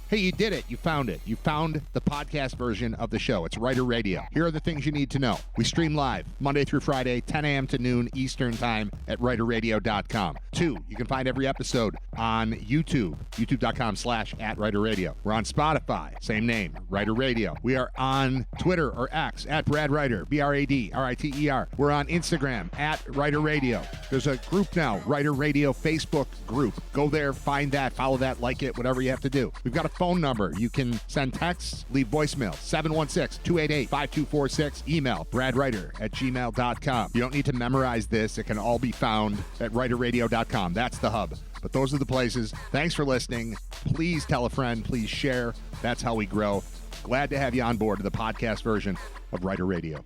Hey, you did it. You found it. You found the podcast version of the show. It's Writer Radio. Here are the things you need to know. We stream live Monday through Friday, 10 a.m. to noon Eastern Time at writerradio.com. 2, you can find every episode on YouTube, youtube.com/@writerradio. We're on Spotify, same name, Writer Radio. We are on Twitter or X @BradWriter, BradRiter. We're on Instagram @Writer Radio. There's a group now, Writer Radio Facebook group. Go there, find that, follow that, like it, whatever you have to do. We've got a phone number. You can send texts, leave voicemail, 716-288-5246. Email, bradwriter@gmail.com. You don't need to memorize this. It can all be found at writerradio.com. That's the hub. But those are the places. Thanks for listening. Please tell a friend. Please share. That's how we grow. Glad to have you on board to the podcast version of Writer Radio.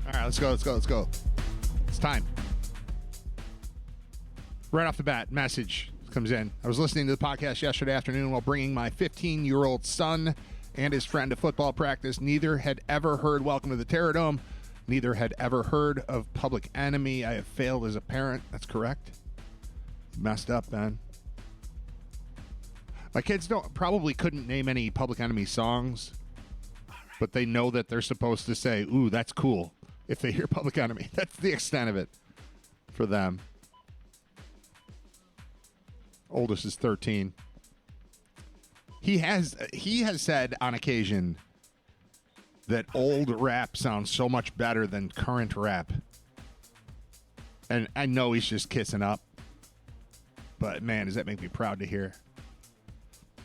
All right, let's go. It's time. Right off the bat, message comes in. I was listening to the podcast yesterday afternoon while bringing my 15-year-old son and his friend to football practice. Neither had ever heard Welcome to the Terror Dome. Neither had ever heard of Public Enemy. I have failed as a parent. That's correct. Messed up, man. My kids probably couldn't name any Public Enemy songs, but they know that they're supposed to say, ooh, that's cool, if they hear Public Enemy. That's the extent of it for them. Oldest is 13. He has said on occasion that old rap sounds so much better than current rap. And I know he's just kissing up. But man, does that make me proud to hear.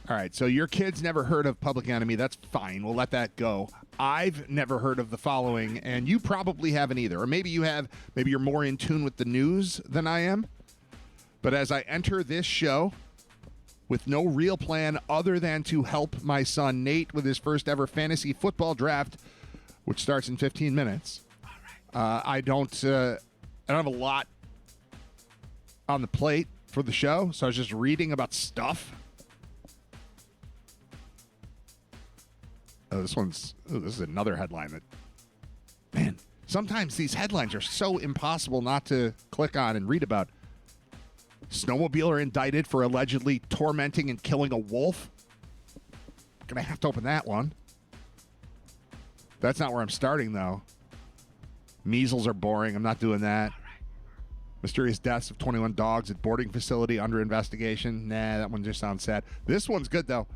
All right, so your kids never heard of Public Enemy. That's fine. We'll let that go. I've never heard of the following, and you probably haven't either. Or maybe you have. Maybe you're more in tune with the news than I am. But as I enter this show with no real plan other than to help my son Nate with his first ever fantasy football draft, which starts in 15 minutes, I don't have a lot on the plate for the show, so I was just reading about stuff. Oh, this is another headline that, man, sometimes these headlines are so impossible not to click on and read about. Snowmobiler indicted for allegedly tormenting and killing a wolf. Gonna have to open that one. That's not where I'm starting, though. Measles are boring. I'm not doing that. Mysterious deaths of 21 dogs at boarding facility under investigation. Nah, that one just sounds sad. This one's good, though.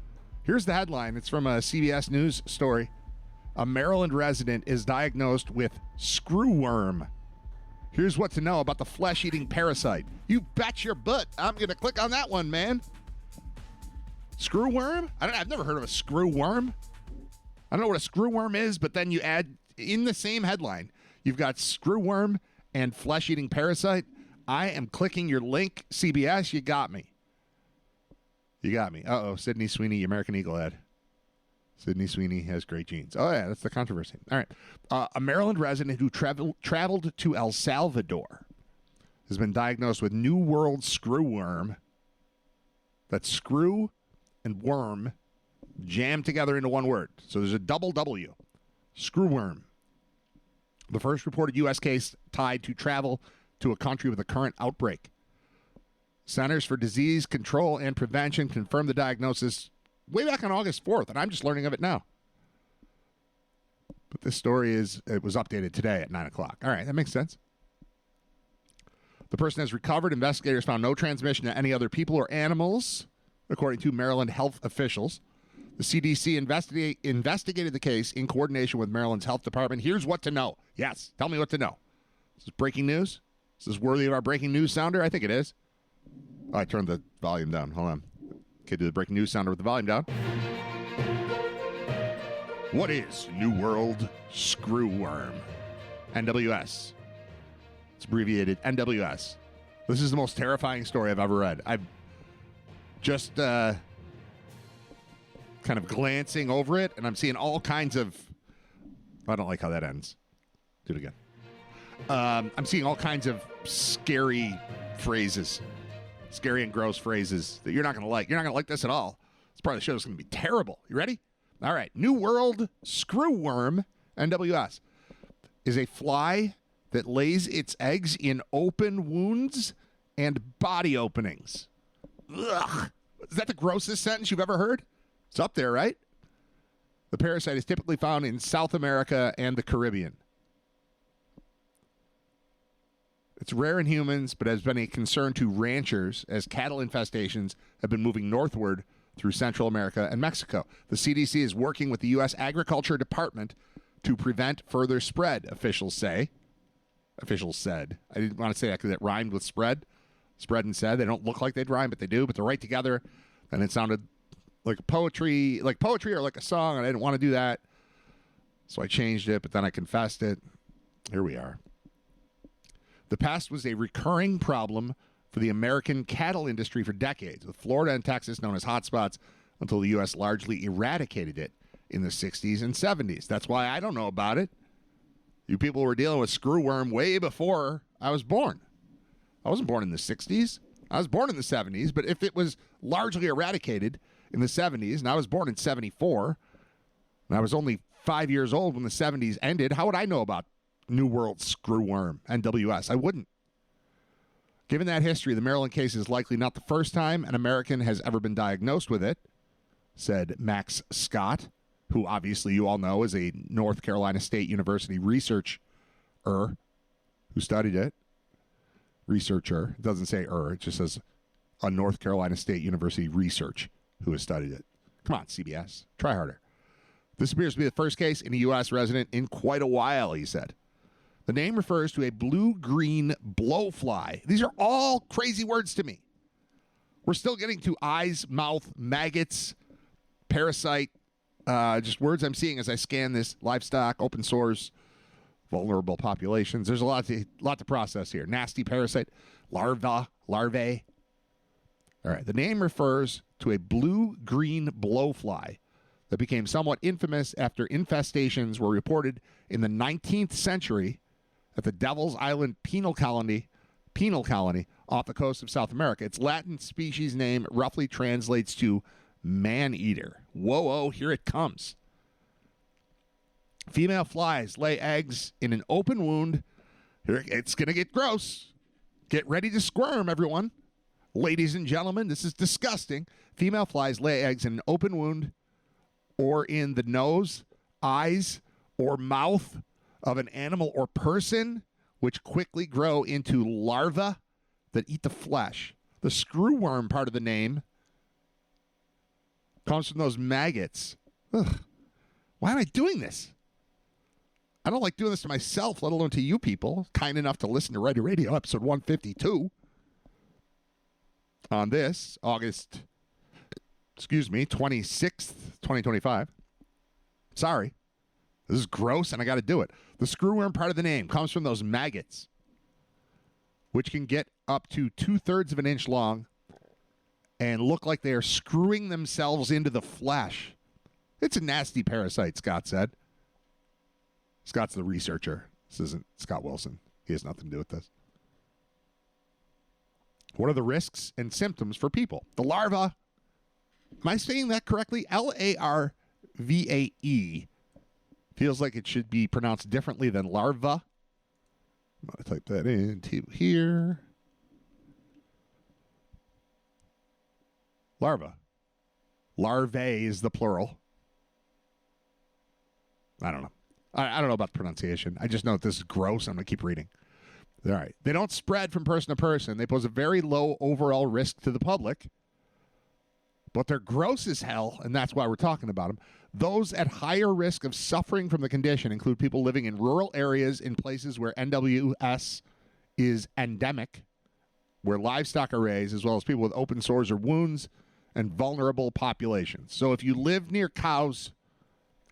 Here's the headline. It's from a CBS News story. A Maryland resident is diagnosed with screwworm. Here's what to know about the flesh-eating parasite. You bet your butt I'm going to click on that one, man. Screwworm? I've never heard of a screwworm. I don't know what a screwworm is, but then you add in the same headline, you've got screwworm and flesh-eating parasite. I am clicking your link, CBS. You got me. Uh-oh, Sydney Sweeney, American Eagle ad. Sydney Sweeney has great genes. Oh, yeah, that's the controversy. All right. A Maryland resident who traveled to El Salvador has been diagnosed with New World screwworm. That's screw and worm jammed together into one word. So there's a double W. Screwworm. The first reported U.S. case tied to travel to a country with a current outbreak. Centers for Disease Control and Prevention confirmed the diagnosis way back on August 4th, and I'm just learning of it now. But this story was updated today at 9 o'clock. All right, that makes sense. The person has recovered. Investigators found no transmission to any other people or animals, according to Maryland health officials. The CDC investigated the case in coordination with Maryland's health department. Here's what to know. Yes, tell me what to know. Is this breaking news? Is this worthy of our breaking news sounder? I think it is. Oh, I turned the volume down. Hold on. Okay, do the breaking news sounder with the volume down. What is New World screwworm? NWS. It's abbreviated NWS. This is the most terrifying story I've ever read. I've just kind of glancing over it, and I'm seeing all kinds of... I don't like how that ends. Do it again. I'm seeing all kinds of scary phrases. Scary and gross phrases that you're not going to like. You're not going to like this at all. This part of the show is going to be terrible. You ready? All right. New World screwworm, NWS, is a fly that lays its eggs in open wounds and body openings. Ugh. Is that the grossest sentence you've ever heard? It's up there, right? The parasite is typically found in South America and the Caribbean. It's rare in humans, but has been a concern to ranchers as cattle infestations have been moving northward through Central America and Mexico. The CDC is working with the U.S. Agriculture Department to prevent further spread, officials say. Officials said. I didn't want to say that because it rhymed with spread. Spread and said. They don't look like they'd rhyme, but they do. But they're right together, and it sounded like poetry or like a song, and I didn't want to do that. So I changed it, but then I confessed it. Here we are. The pest was a recurring problem for the American cattle industry for decades, with Florida and Texas known as hotspots until the U.S. largely eradicated it in the 60s and 70s. That's why I don't know about it. You people were dealing with screwworm way before I was born. I wasn't born in the 60s. I was born in the 70s, but if it was largely eradicated in the 70s, and I was born in 74, and I was only 5 years old when the 70s ended, how would I know about New World screwworm, NWS? I wouldn't. Given that history, the Maryland case is likely not the first time an American has ever been diagnosed with it, said Max Scott, who obviously you all know is a North Carolina State University researcher who studied it. Researcher. It doesn't say it just says a North Carolina State University research who has studied it. Come on, CBS. Try harder. This appears to be the first case in a U.S. resident in quite a while, he said. The name refers to a blue-green blowfly. These are all crazy words to me. We're still getting to eyes, mouth, maggots, parasite, just words I'm seeing as I scan this livestock, open source, vulnerable populations. There's a lot to process here. Nasty parasite, larvae. All right, the name refers to a blue-green blowfly that became somewhat infamous after infestations were reported in the 19th century at the Devil's Island penal colony off the coast of South America. Its Latin species name roughly translates to man-eater. Whoa, here it comes. Female flies lay eggs in an open wound. Here, it's going to get gross. Get ready to squirm, everyone. Ladies and gentlemen, this is disgusting. Female flies lay eggs in an open wound or in the nose, eyes, or mouth of an animal or person, which quickly grow into larvae that eat the flesh. The screwworm part of the name comes from those maggots. Ugh. Why am I doing this? I don't like doing this to myself, let alone to you people, kind enough to listen to Ready Radio, episode 152. On this, August 26th, 2025. Sorry. This is gross, and I got to do it. The screwworm part of the name comes from those maggots, which can get up to 2/3 of an inch long and look like they are screwing themselves into the flesh. It's a nasty parasite, Scott said. Scott's the researcher. This isn't Scott Wilson. He has nothing to do with this. What are the risks and symptoms for people? The larva, am I saying that correctly? Larvae. Feels like it should be pronounced differently than larva. I'm going to type that into here. Larva. Larvae is the plural. I don't know. I don't know about the pronunciation. I just know that this is gross. I'm going to keep reading. All right. They don't spread from person to person. They pose a very low overall risk to the public. But they're gross as hell, and that's why we're talking about them. Those at higher risk of suffering from the condition include people living in rural areas in places where NWS is endemic, where livestock are raised, as well as people with open sores or wounds and vulnerable populations. So if you live near cows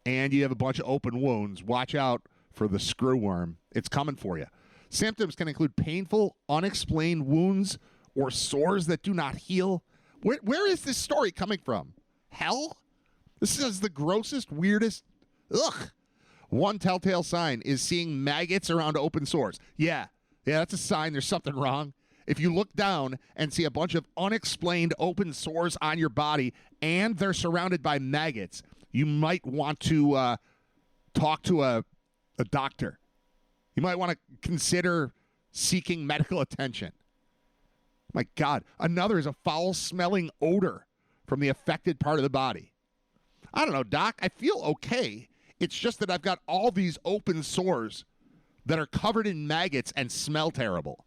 and you have a bunch of open wounds, watch out for the screwworm. It's coming for you. Symptoms can include painful, unexplained wounds or sores that do not heal. Where is this story coming from? Hell? This is the grossest, weirdest. Ugh. One telltale sign is seeing maggots around open sores. Yeah, that's a sign there's something wrong. If you look down and see a bunch of unexplained open sores on your body and they're surrounded by maggots, you might want to talk to a doctor. You might want to consider seeking medical attention. My God. Another is a foul-smelling odor from the affected part of the body. I don't know, Doc. I feel okay. It's just that I've got all these open sores that are covered in maggots and smell terrible.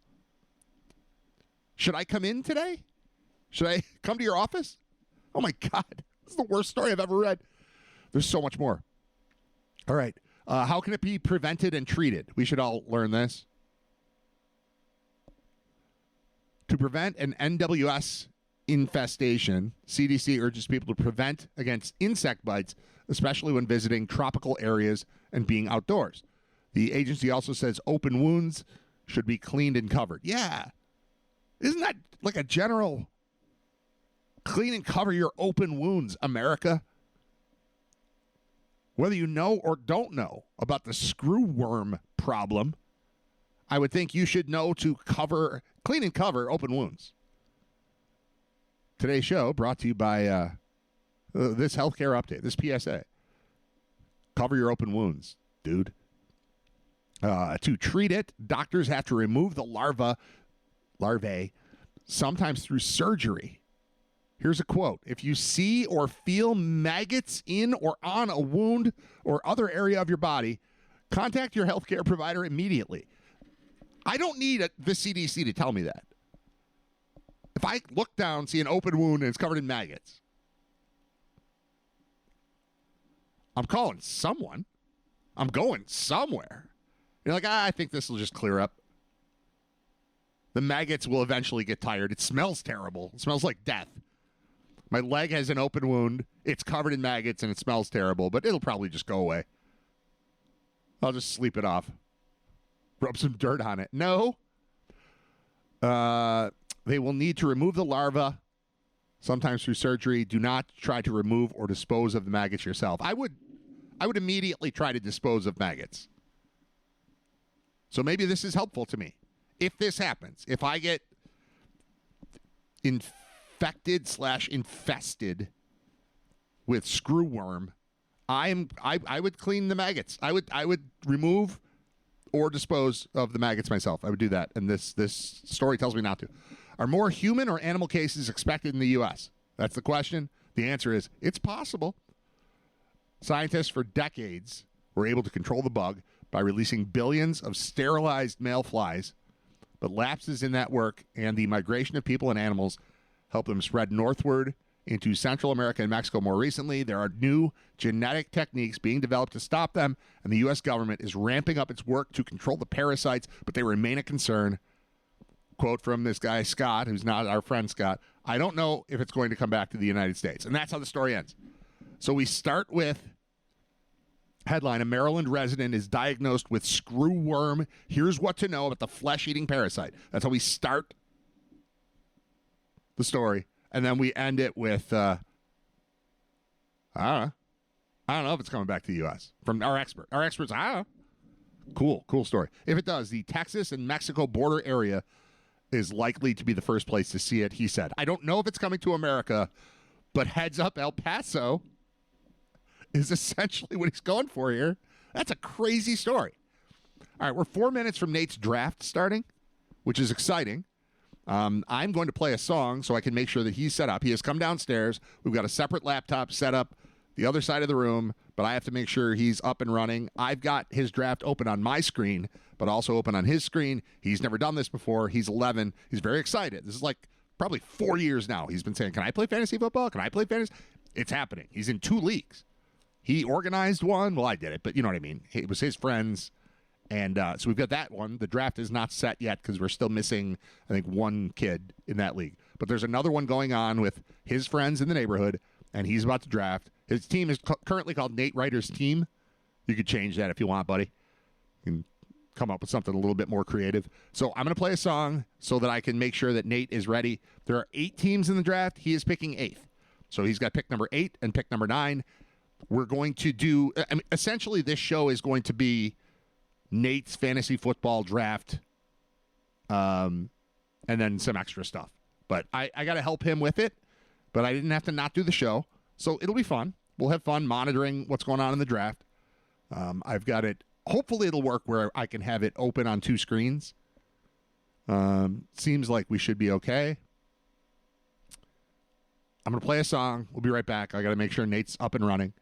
Should I come in today? Should I come to your office? Oh, my God. This is the worst story I've ever read. There's so much more. All right. How can it be prevented and treated? We should all learn this. To prevent an NWS infestation, CDC urges people to prevent against insect bites, especially when visiting tropical areas and being outdoors. The agency also says open wounds should be cleaned and covered. Yeah. Isn't that like a general clean and cover your open wounds, America? Whether you know or don't know about the screwworm problem, I would think you should know to clean and cover open wounds. Today's show brought to you by this healthcare update, this PSA. Cover your open wounds, dude. To treat it, doctors have to remove the larvae, sometimes through surgery. Here's a quote. If you see or feel maggots in or on a wound or other area of your body, contact your healthcare provider immediately. I don't need the CDC to tell me that. If I look down, see an open wound, and it's covered in maggots, I'm calling someone. I'm going somewhere. You're like, I think this will just clear up. The maggots will eventually get tired. It smells terrible. It smells like death. My leg has an open wound. It's covered in maggots, and it smells terrible, but it'll probably just go away. I'll just sleep it off. Rub some dirt on it. No. They will need to remove the larva, sometimes through surgery. Do not try to remove or dispose of the maggots yourself. I would immediately try to dispose of maggots. So maybe this is helpful to me. If this happens, if I get infected/infested with screwworm, I would clean the maggots. I would remove or dispose of the maggots myself. I would do that, and this story tells me not to. Are more human or animal cases expected in the U.S.? That's the question. The answer is it's possible. Scientists for decades were able to control the bug by releasing billions of sterilized male flies, but lapses in that work and the migration of people and animals helped them spread northward into Central America and Mexico more recently. There are new genetic techniques being developed to stop them, and the U.S. government is ramping up its work to control the parasites, but they remain a concern. Quote from this guy, Scott, who's not our friend Scott, I don't know if it's going to come back to the United States. And that's how the story ends. So we start with headline, a Maryland resident is diagnosed with screwworm. Here's what to know about the flesh-eating parasite. That's how we start the story. And then we end it with, I don't know if it's coming back to the U.S. from our expert. Our experts, I don't know. Cool story. If it does, the Texas and Mexico border area is likely to be the first place to see it, he said. I don't know if it's coming to America, but heads up, El Paso is essentially what he's going for here. That's a crazy story. All right, we're 4 minutes from Nate's draft starting, which is exciting. I'm going to play a song so I can make sure that he's set up. He has come downstairs. We've got a separate laptop set up the other side of the room, but I have to make sure he's up and running. I've got his draft open on my screen, but also open on his screen. He's never done this before. He's 11. He's very excited. This is like probably 4 years now. He's been saying, can I play fantasy football? Can I play fantasy? It's happening. He's in 2 leagues. He organized one. Well, I did it, but you know what I mean. It was his friends. And so we've got that one. The draft is not set yet because we're still missing, I think, 1 kid in that league. But there's another one going on with his friends in the neighborhood, and he's about to draft. His team is currently called Nate Ryder's Team. You could change that if you want, buddy. You can come up with something a little bit more creative. So I'm going to play a song so that I can make sure that Nate is ready. There are 8 teams in the draft. He is picking 8th. So he's got pick number 8 and pick number 9. We're going to do, essentially this show is going to be Nate's fantasy football draft, and then some extra stuff. But I got to help him with it, but I didn't have to not do the show. So it'll be fun. We'll have fun monitoring what's going on in the draft. I've got it. Hopefully it'll work where I can have it open on 2 screens. Seems like we should be okay. I'm going to play a song. We'll be right back. I got to make sure Nate's up and running.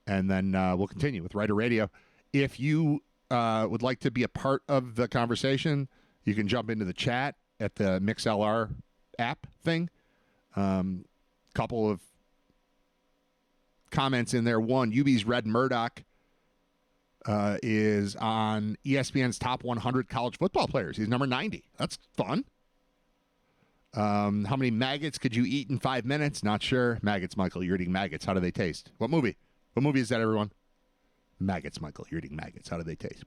And then we'll continue with Writer Radio. If you would like to be a part of the conversation, you can jump into the chat at the MixLR app thing. Couple of comments in there. One, UB's Red Murdoch is on ESPN's top 100 college football players. He's number 90. That's fun. How many maggots could you eat in 5 minutes? Not sure. Maggots, Michael. You're eating maggots. How do they taste? What movie? What movie is that, everyone? Maggots, Michael. You're eating maggots. How do they taste?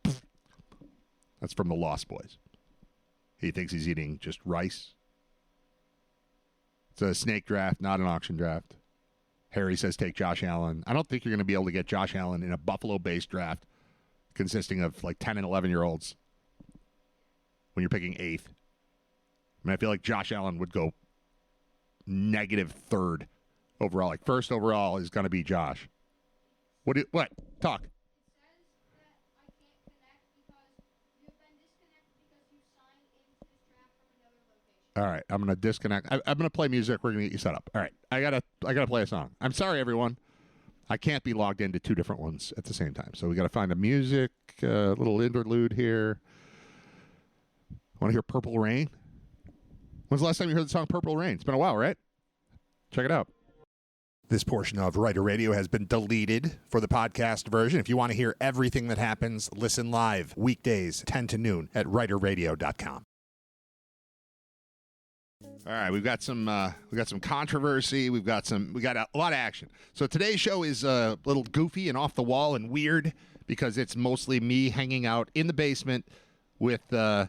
That's from The Lost Boys. He thinks he's eating just rice. It's a snake draft, not an auction draft. Harry says take Josh Allen. I don't think you're going to be able to get Josh Allen in a Buffalo-based draft consisting of like 10 and 11-year-olds when you're picking 8th. I mean, I feel like Josh Allen would go negative 3rd overall. Like first overall is going to be Josh. What? Talk. It says that I can't connect because you've been disconnected because you signed into this draft from another location. All right, I'm going to disconnect. I'm going to play music. We're going to get you set up. All right, I gotta play a song. I'm sorry, everyone. I can't be logged into 2 different ones at the same time. So we got to find a music, little interlude here. Want to hear Purple Rain? When's the last time you heard the song Purple Rain? It's been a while, right? Check it out. This portion of Writer Radio has been deleted for the podcast version. If you want to hear everything that happens, listen live weekdays 10 to noon at writerradio.com. All right, we've got some controversy. We got a lot of action. So today's show is a little goofy and off the wall and weird because it's mostly me hanging out in the basement with my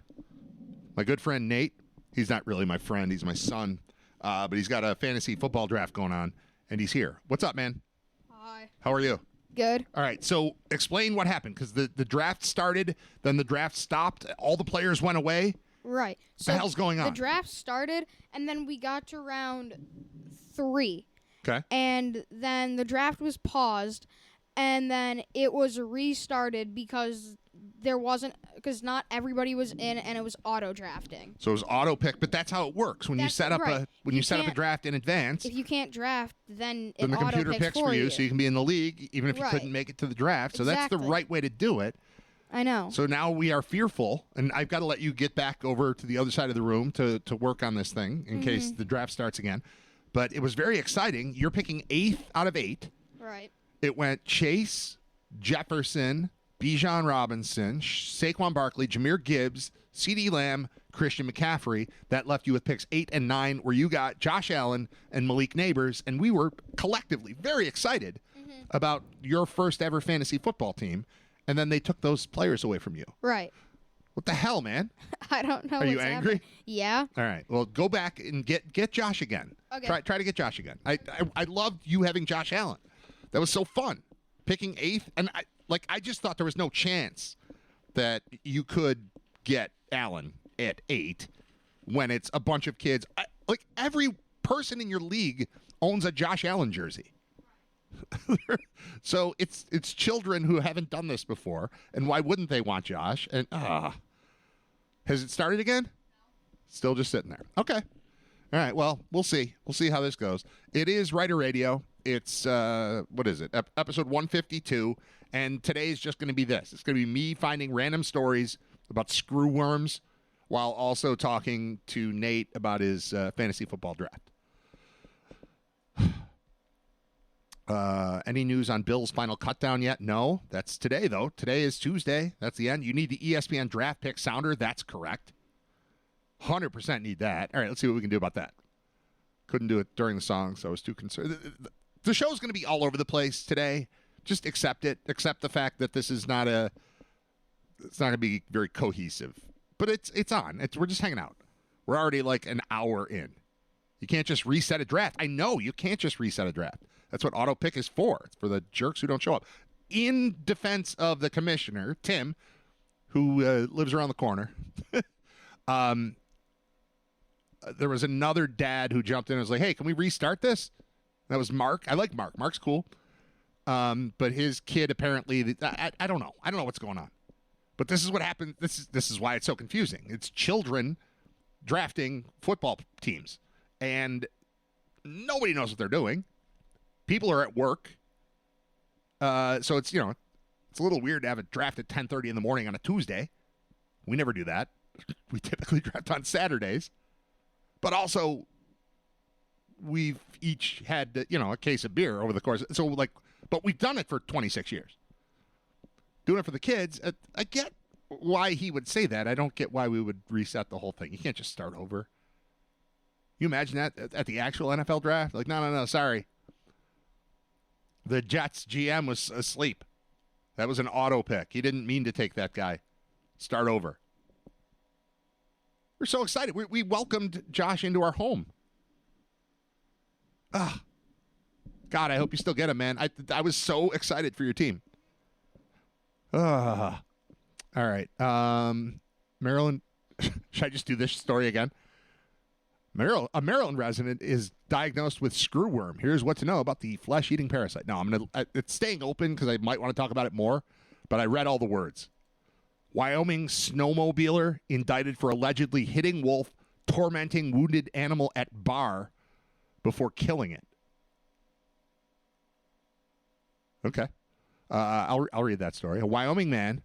good friend Nate. He's not really my friend; he's my son. But he's got a fantasy football draft going on, and he's here. What's up, man? Hi. How are you? Good. All right, so explain what happened because the draft started, then the draft stopped. All the players went away. Right. What the hell's going on? The draft started, and then we got to round 3. Okay. And then the draft was paused, and then it was restarted because not everybody was in, and it was auto drafting. So it was auto pick, but that's how it works when you set up right. you set up a draft in advance. If you can't draft, then the computer picks for you, so you can be in the league even if you Right. couldn't make it to the draft. So that's the Exactly. right way to do it. I know. So now we are fearful, and I've got to let you get back over to the other side of the room to work on this thing in case the draft starts again. But it was very exciting. You're picking 8th out of 8. Right. It went Chase, Jefferson, Bijan Robinson, Saquon Barkley, Jahmyr Gibbs, CeeDee Lamb, Christian McCaffrey. That left you with picks 8 and 9, where you got Josh Allen and Malik Neighbors, and we were collectively very excited about your first ever fantasy football team, and then they took those players away from you. Right. What the hell, man? I don't know. Are you what's angry? happening. Yeah. All right. Well, go back and get Josh again. Okay. Try to get Josh again. I loved you having Josh Allen. That was so fun. Picking 8th, and I just thought there was no chance that you could get Allen at 8 when it's a bunch of kids. Like every person in your league owns a Josh Allen jersey. So it's children who haven't done this before, and why wouldn't they want Josh? And has it started again? Still just sitting there. Okay. All right. Well, we'll see. We'll see how this goes. It is Writer Radio. It's what is it? Episode 152, and today is just going to be this. It's going to be me finding random stories about screwworms while also talking to Nate about his fantasy football draft. Any news on Bill's final cutdown yet? No. That's today, though. Today is Tuesday. That's the end. You need the ESPN draft pick sounder. That's correct. 100% need that. All right, let's see what we can do about that. Couldn't do it during the song, so I was too concerned. The show's going to be all over the place today. Just accept it. Accept the fact that this is not it's not going to be very cohesive. But it's on. We're just hanging out. We're already like an hour in. You can't just reset a draft. I know you can't just reset a draft. That's what auto pick is for. It's for the jerks who don't show up. In defense of the commissioner, Tim, who lives around the corner, there was another dad who jumped in and was like, hey, can we restart this? That was Mark. I like Mark. Mark's cool. But his kid apparently, I don't know. I don't know what's going on. But this is what happened. This is why it's so confusing. It's children drafting football teams. And Nobody knows what they're doing. People are at work. So it's, it's a little weird to have a draft at 10:30 in the morning on a Tuesday. We never do that. We typically draft on Saturdays. But also, we've each had, a case of beer over the course. So, but we've done it for 26 years. Doing it for the kids, I get why he would say that. I don't get why we would reset the whole thing. You can't just start over. You imagine that at the actual NFL draft? Like, no, sorry. The Jets GM was asleep. That was an auto pick. He didn't mean to take that guy. Start over. We're so excited. We welcomed Josh into our home. God, I hope you still get him, man. I was so excited for your team. All right. Maryland. Should I just do this story again? A Maryland resident is diagnosed with screwworm. Here's what to know about the flesh-eating parasite. No, it's staying open because I might want to talk about it more, but I read all the words. Wyoming snowmobiler indicted for allegedly hitting wolf, tormenting wounded animal at bar before killing it. Okay. I'll read that story. A Wyoming man.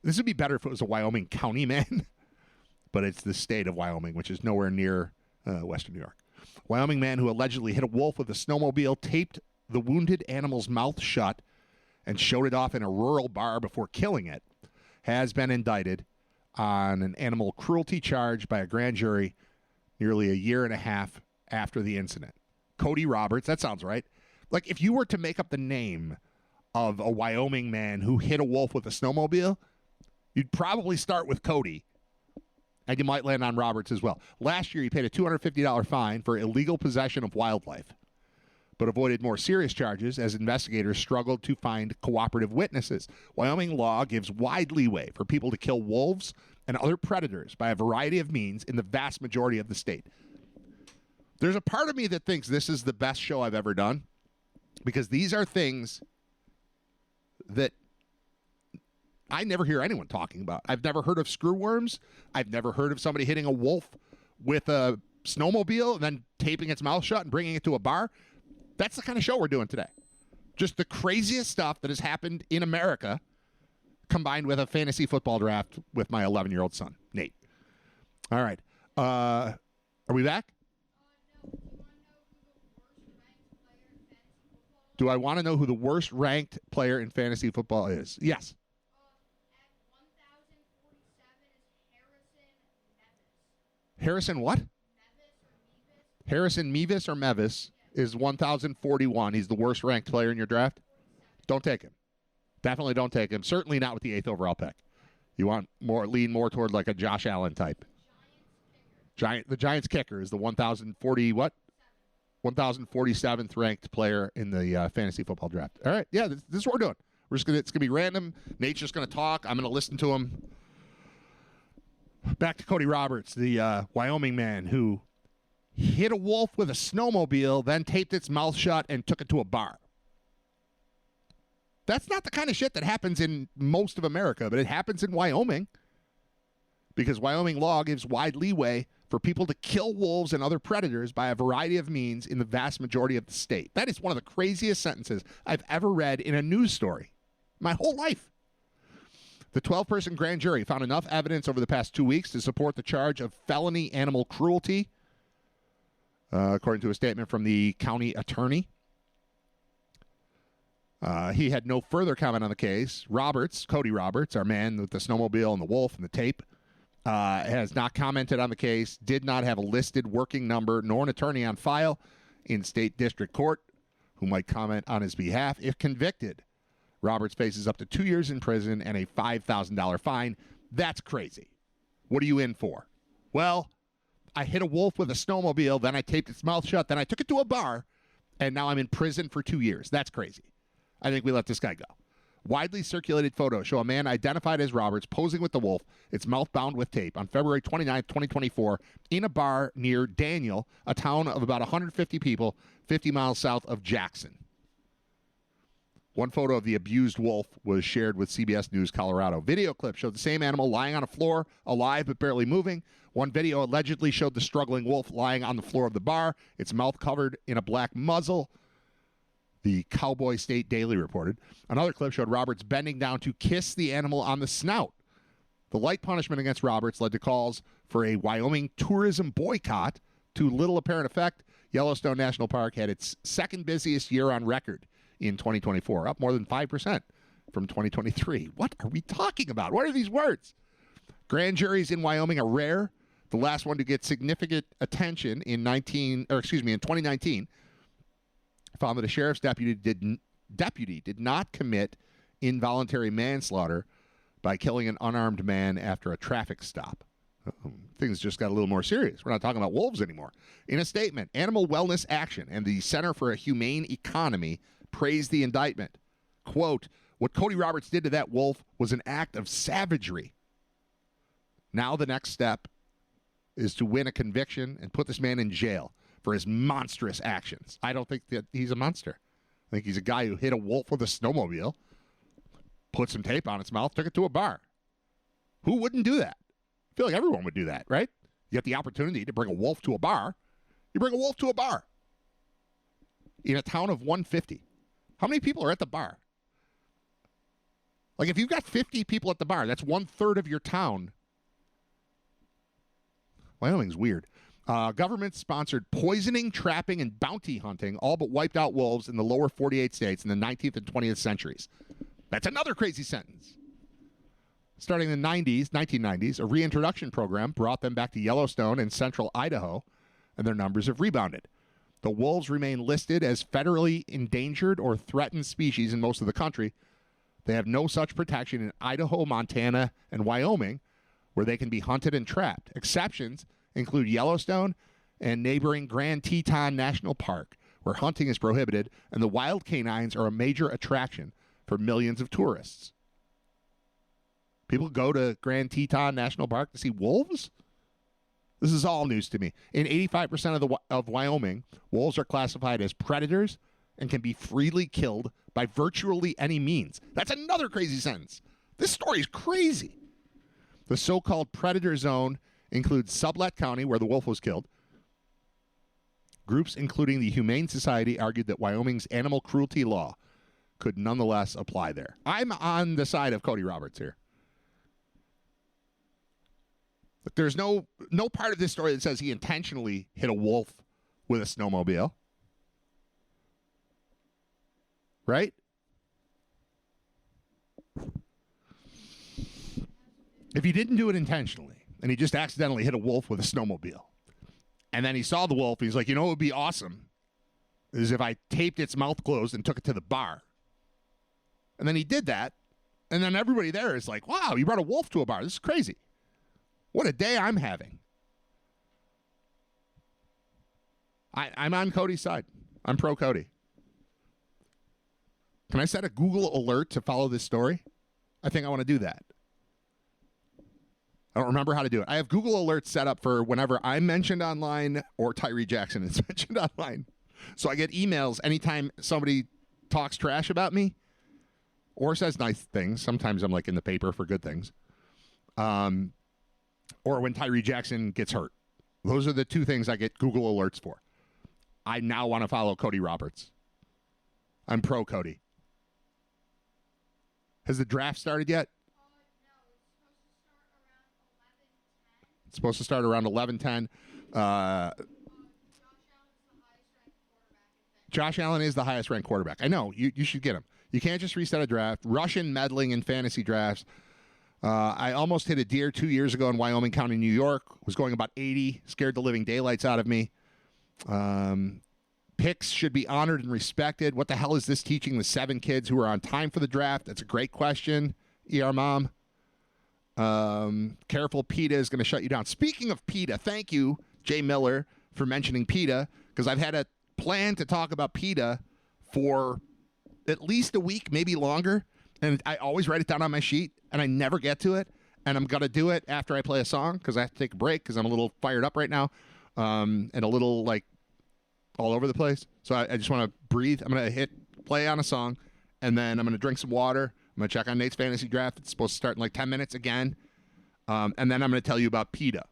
This would be better if it was a Wyoming County man. But it's the state of Wyoming, which is nowhere near Western New York. Wyoming man who allegedly hit a wolf with a snowmobile, taped the wounded animal's mouth shut, and showed it off in a rural bar before killing it, has been indicted on an animal cruelty charge by a grand jury nearly a year and a half after the incident. Cody Roberts, that sounds right. Like, if you were to make up the name of a Wyoming man who hit a wolf with a snowmobile, you'd probably start with Cody. And you might land on Roberts as well. Last year, he paid a $250 fine for illegal possession of wildlife, but avoided more serious charges as investigators struggled to find cooperative witnesses. Wyoming law gives wide leeway for people to kill wolves and other predators by a variety of means in the vast majority of the state. There's a part of me that thinks this is the best show I've ever done, because these are things that I never hear anyone talking about. I've never heard of screwworms. I've never heard of somebody hitting a wolf with a snowmobile and then taping its mouth shut and bringing it to a bar. That's the kind of show we're doing today. Just the craziest stuff that has happened in America combined with a fantasy football draft with my 11-year-old son, Nate. All right. Are we back? Do I want to know who the worst ranked player in fantasy football is? Yes. Harrison what? Harrison Mevis or Mevis is 1,041. He's the worst ranked player in your draft. Don't take him. Definitely don't take him. Certainly not with the 8th overall pick. You want lean more toward like a Josh Allen type. The Giants kicker is the 1,047th ranked player in the fantasy football draft. All right, yeah, this is what we're doing. It's gonna be random. Nate's just gonna talk. I'm gonna listen to him. Back to Cody Roberts, the Wyoming man who hit a wolf with a snowmobile, then taped its mouth shut and took it to a bar. That's not the kind of shit that happens in most of America, but it happens in Wyoming because Wyoming law gives wide leeway for people to kill wolves and other predators by a variety of means in the vast majority of the state. That is one of the craziest sentences I've ever read in a news story my whole life. The 12-person grand jury found enough evidence over the past 2 weeks to support the charge of felony animal cruelty, according to a statement from the county attorney. He had no further comment on the case. Cody Roberts, our man with the snowmobile and the wolf and the tape, has not commented on the case, did not have a listed working number nor an attorney on file in state district court who might comment on his behalf. If convicted, Roberts faces up to 2 years in prison and a $5,000 fine. That's crazy. What are you in for? Well, I hit a wolf with a snowmobile, then I taped its mouth shut, then I took it to a bar, and now I'm in prison for 2 years. That's crazy. I think we let this guy go. Widely circulated photos show a man identified as Roberts posing with the wolf, its mouth bound with tape, on February 29, 2024, in a bar near Daniel, a town of about 150 people, 50 miles south of Jackson. One photo of the abused wolf was shared with CBS News Colorado. Video clip showed the same animal lying on a floor, alive but barely moving. One video allegedly showed the struggling wolf lying on the floor of the bar, its mouth covered in a black muzzle. The Cowboy State Daily reported. Another clip showed Roberts bending down to kiss the animal on the snout. The light punishment against Roberts led to calls for a Wyoming tourism boycott. To little apparent effect, Yellowstone National Park had its second busiest year on record in 2024, up more than 5% from 2023. What are we talking about? What are these words? Grand juries in Wyoming are rare. The last one to get significant attention in 2019 found that a sheriff's deputy did not commit involuntary manslaughter by killing an unarmed man after a traffic stop. Things just got a little more serious. We're not talking about wolves anymore. In a statement, Animal Wellness Action and the Center for a Humane Economy praised the indictment. Quote, what Cody Roberts did to that wolf was an act of savagery. Now the next step is to win a conviction and put this man in jail for his monstrous actions. I don't think that he's a monster. I think he's a guy who hit a wolf with a snowmobile, put some tape on its mouth, took it to a bar. Who wouldn't do that? I feel like everyone would do that, right? You get the opportunity to bring a wolf to a bar. You bring a wolf to a bar. In a town of 150. How many people are at the bar? Like, if you've got 50 people at the bar, that's 1/3 of your town. Wyoming's weird. Government-sponsored poisoning, trapping, and bounty hunting all but wiped out wolves in the lower 48 states in the 19th and 20th centuries. That's another crazy sentence. Starting in the 1990s, a reintroduction program brought them back to Yellowstone and central Idaho, and their numbers have rebounded. The wolves remain listed as federally endangered or threatened species in most of the country. They have no such protection in Idaho, Montana, and Wyoming, where they can be hunted and trapped. Exceptions include Yellowstone and neighboring Grand Teton National Park, where hunting is prohibited, and the wild canines are a major attraction for millions of tourists. People go to Grand Teton National Park to see wolves? This is all news to me. In 85% of Wyoming, wolves are classified as predators and can be freely killed by virtually any means. That's another crazy sentence. This story is crazy. The so-called predator zone includes Sublette County, where the wolf was killed. Groups including the Humane Society argued that Wyoming's animal cruelty law could nonetheless apply there. I'm on the side of Cody Roberts here. But there's no part of this story that says he intentionally hit a wolf with a snowmobile. Right? If he didn't do it intentionally, and he just accidentally hit a wolf with a snowmobile, and then he saw the wolf, he's like, you know what would be awesome is if I taped its mouth closed and took it to the bar. And then he did that, and then everybody there is like, wow, you brought a wolf to a bar. This is crazy. What a day I'm having. I'm on Cody's side. I'm pro Cody. Can I set a Google alert to follow this story? I think I want to do that. I don't remember how to do it. I have Google alerts set up for whenever I'm mentioned online or Tyree Jackson is mentioned online. So I get emails anytime somebody talks trash about me or says nice things. Sometimes I'm like in the paper for good things. Or when Tyree Jackson gets hurt. Those are the two things I get Google alerts for. I now want to follow Cody Roberts. I'm pro Cody. Has the draft started yet? No, it's supposed to start around 11:10. Josh Allen is the highest ranked quarterback. I know. You should get him. You can't just reset a draft. Russian meddling in fantasy drafts. I almost hit a deer 2 years ago in Wyoming County, New York. Was going about 80. Scared the living daylights out of me. Picks should be honored and respected. What the hell is this teaching the 7 kids who are on time for the draft? That's a great question, ER Mom. Careful, PETA is going to shut you down. Speaking of PETA, thank you, Jay Miller, for mentioning PETA, because I've had a plan to talk about PETA for at least a week, maybe longer, and I always write it down on my sheet, and I never get to it, and I'm going to do it after I play a song, because I have to take a break, because I'm a little fired up right now, and a little, like, all over the place. So I just want to breathe. I'm going to hit play on a song, and then I'm going to drink some water. I'm going to check on Nate's fantasy draft. It's supposed to start in like 10 minutes again. And then I'm going to tell you about PETA,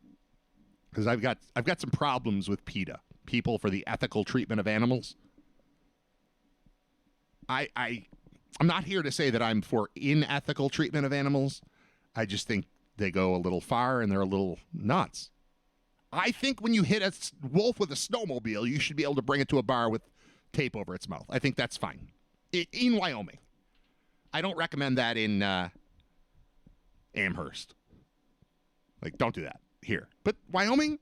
because I've got some problems with PETA, People for the Ethical Treatment of Animals. I'm not here to say that I'm for unethical treatment of animals. I just think they go a little far and they're a little nuts. I think when you hit a wolf with a snowmobile, you should be able to bring it to a bar with tape over its mouth. I think that's fine. In Wyoming. I don't recommend that in Amherst. Like, don't do that here. But Wyoming?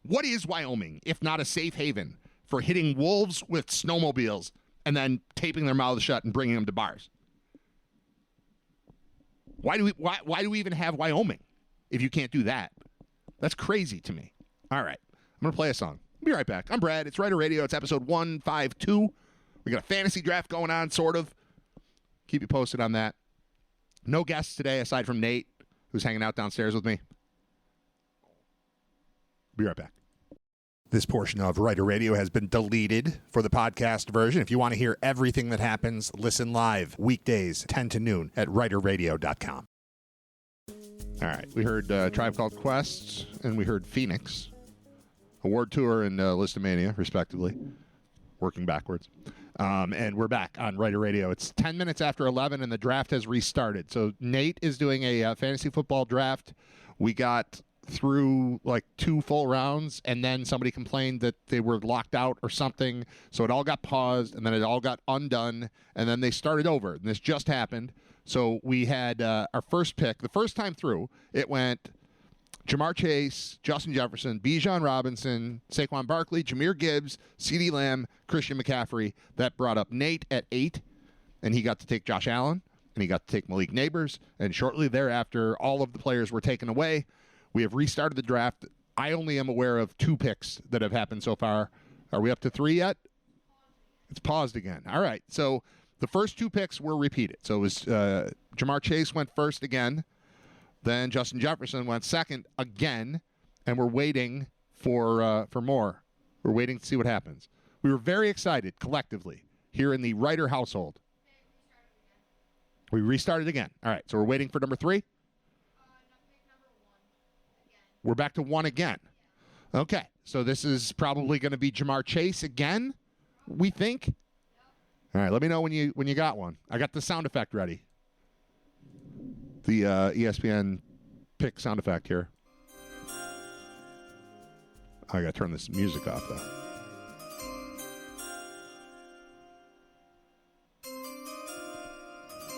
What is Wyoming if not a safe haven for hitting wolves with snowmobiles and then taping their mouths shut and bringing them to bars? Why do we even have Wyoming if you can't do that? That's crazy to me. All right. I'm going to play a song. I'll be right back. I'm Brad. It's Writer Radio. It's episode 152. We got a fantasy draft going on, sort of. Keep you posted on that. No guests today aside from Nate, who's hanging out downstairs with me. Be right back. This portion of Writer Radio has been deleted for the podcast version. If you want to hear everything that happens, listen live weekdays 10 to noon at writerradio.com. All right, we heard Tribe Called Quest and we heard Phoenix. Award Tour and Listomania, respectively. Working backwards. And we're back on Writer Radio. It's 10 minutes after 11 and the draft has restarted. So Nate is doing a fantasy football draft. We got through like 2 full rounds, and then somebody complained that they were locked out or something, so it all got paused, and then it all got undone, and then they started over, and this just happened. So we had our first pick. The first time through, it went Jamar Chase, Justin Jefferson, Bijan Robinson, Saquon Barkley, Jahmyr Gibbs, CeeDee Lamb, Christian McCaffrey. That brought up Nate at 8, and he got to take Josh Allen, and he got to take Malik Neighbors, and shortly thereafter, all of the players were taken away. We have restarted the draft. I only am aware of 2 picks that have happened so far. Are we up to 3 yet? It's paused again. All right. So the first 2 picks were repeated. So it was Jamar Chase went first again. Then Justin Jefferson went second again. And we're waiting for more. We're waiting to see what happens. We were very excited collectively here in the Writer household. We restarted again. All right. So we're waiting for number 3. We're back to 1 again. Okay, so this is probably going to be Jamar Chase again, we think. All right, let me know when you got one. I got the sound effect ready. The ESPN pick sound effect here. I got to turn this music off, though.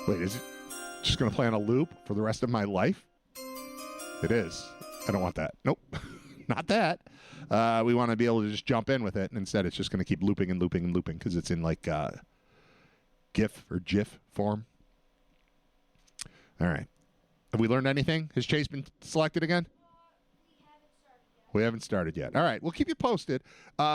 Wait, is it just going to play on a loop for the rest of my life? It is. I don't want that. Nope, not that. We want to be able to just jump in with it, and instead it's just going to keep looping and looping and looping because it's in like GIF or GIF form. All right. Have we learned anything? Has Chase been selected again? We haven't started yet. All right. We'll keep you posted.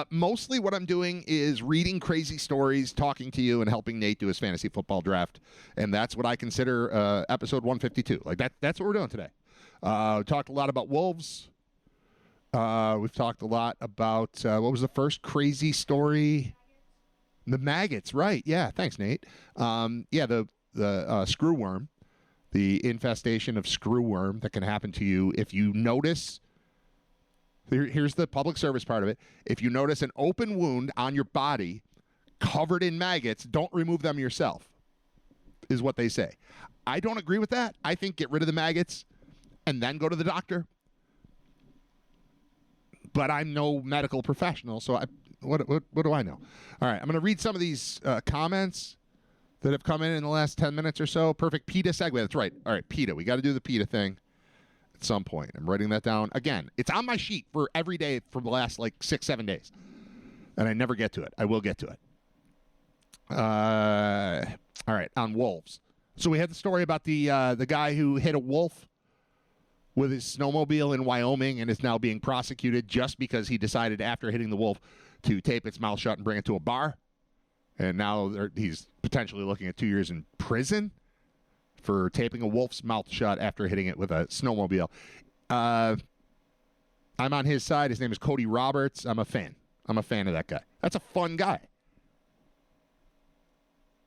Mostly what I'm doing is reading crazy stories, talking to you, and helping Nate do his fantasy football draft, and that's what I consider episode 152. Like that's what we're doing today. We talked a lot about wolves. We've talked a lot about, what was the first crazy story? The maggots, right. Yeah, thanks, Nate. Yeah, the screwworm, the infestation of screwworm that can happen to you if you notice, here's the public service part of it. If you notice an open wound on your body covered in maggots, don't remove them yourself, is what they say. I don't agree with that. I think get rid of the maggots and then go to the doctor. But I'm no medical professional, so what do I know? All right, I'm going to read some of these comments that have come in the last 10 minutes or so. Perfect PETA segue. That's right. All right, PETA. We got to do the PETA thing at some point. I'm writing that down. Again, it's on my sheet for every day for the last, 6-7 days. And I never get to it. I will get to it. All right, on wolves. So we had the story about the guy who hit a wolf with his snowmobile in Wyoming and is now being prosecuted just because he decided after hitting the wolf to tape its mouth shut and bring it to a bar. And now he's potentially looking at 2 years in prison for taping a wolf's mouth shut after hitting it with a snowmobile. I'm on his side. His name is Cody Roberts. I'm a fan of that guy. That's a fun guy.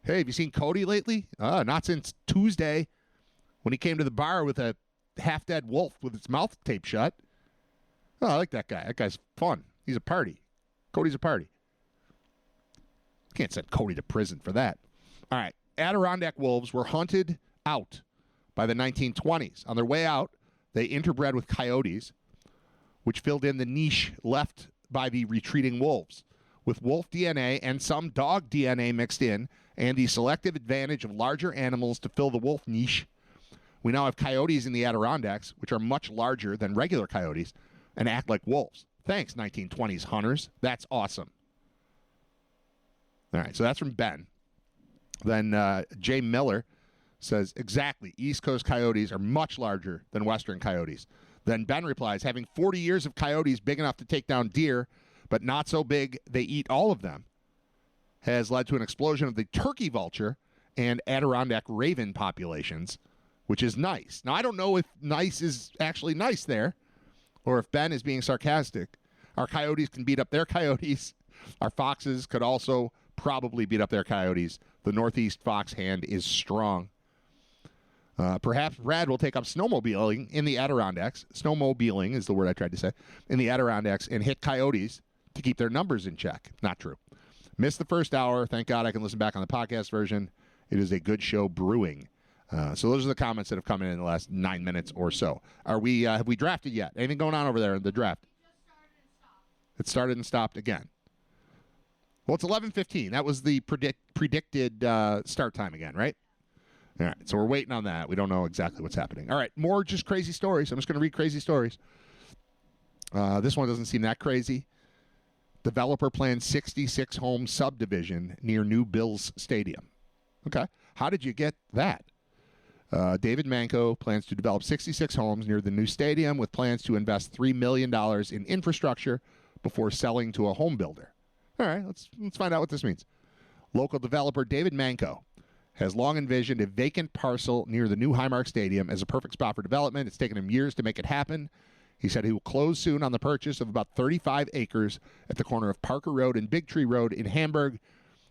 Hey, have you seen Cody lately? Not since Tuesday when he came to the bar with a half-dead wolf with its mouth taped shut. Oh, I like that guy. That guy's fun. He's a party. Cody's a party. Can't send Cody to prison for that. All right. Adirondack wolves were hunted out by the 1920s. On their way out, they interbred with coyotes, which filled in the niche left by the retreating wolves. With wolf DNA and some dog DNA mixed in, and the selective advantage of larger animals to fill the wolf niche, we now have coyotes in the Adirondacks, which are much larger than regular coyotes and act like wolves. Thanks, 1920s hunters. That's awesome. All right, so that's from Ben. Then Jay Miller says, exactly, East Coast coyotes are much larger than Western coyotes. Then Ben replies, having 40 years of coyotes big enough to take down deer, but not so big they eat all of them, has led to an explosion of the turkey vulture and Adirondack raven populations, which is nice. Now, I don't know if nice is actually nice there or if Ben is being sarcastic. Our coyotes can beat up their coyotes. Our foxes could also probably beat up their coyotes. The Northeast fox hand is strong. Perhaps Brad will take up snowmobiling in the Adirondacks. Snowmobiling is the word I tried to say. In the Adirondacks and hit coyotes to keep their numbers in check. Not true. Missed the first hour. Thank God I can listen back on the podcast version. It is a good show brewing. So those are the comments that have come in the last 9 minutes or so. Have we drafted yet? Anything going on over there in the draft? It started and stopped again. Well, it's 11:15. That was the predicted start time again, right? All right, so we're waiting on that. We don't know exactly what's happening. All right, more just crazy stories. I'm just going to read crazy stories. This one doesn't seem that crazy. Developer plans 66-home subdivision near new Bills Stadium. Okay, how did you get that? David Manco plans to develop 66 homes near the new stadium with plans to invest $3 million in infrastructure before selling to a home builder. All right, let's find out what this means. Local developer David Manco has long envisioned a vacant parcel near the new Highmark Stadium as a perfect spot for development. It's taken him years to make it happen. He said he will close soon on the purchase of about 35 acres at the corner of Parker Road and Big Tree Road in Hamburg.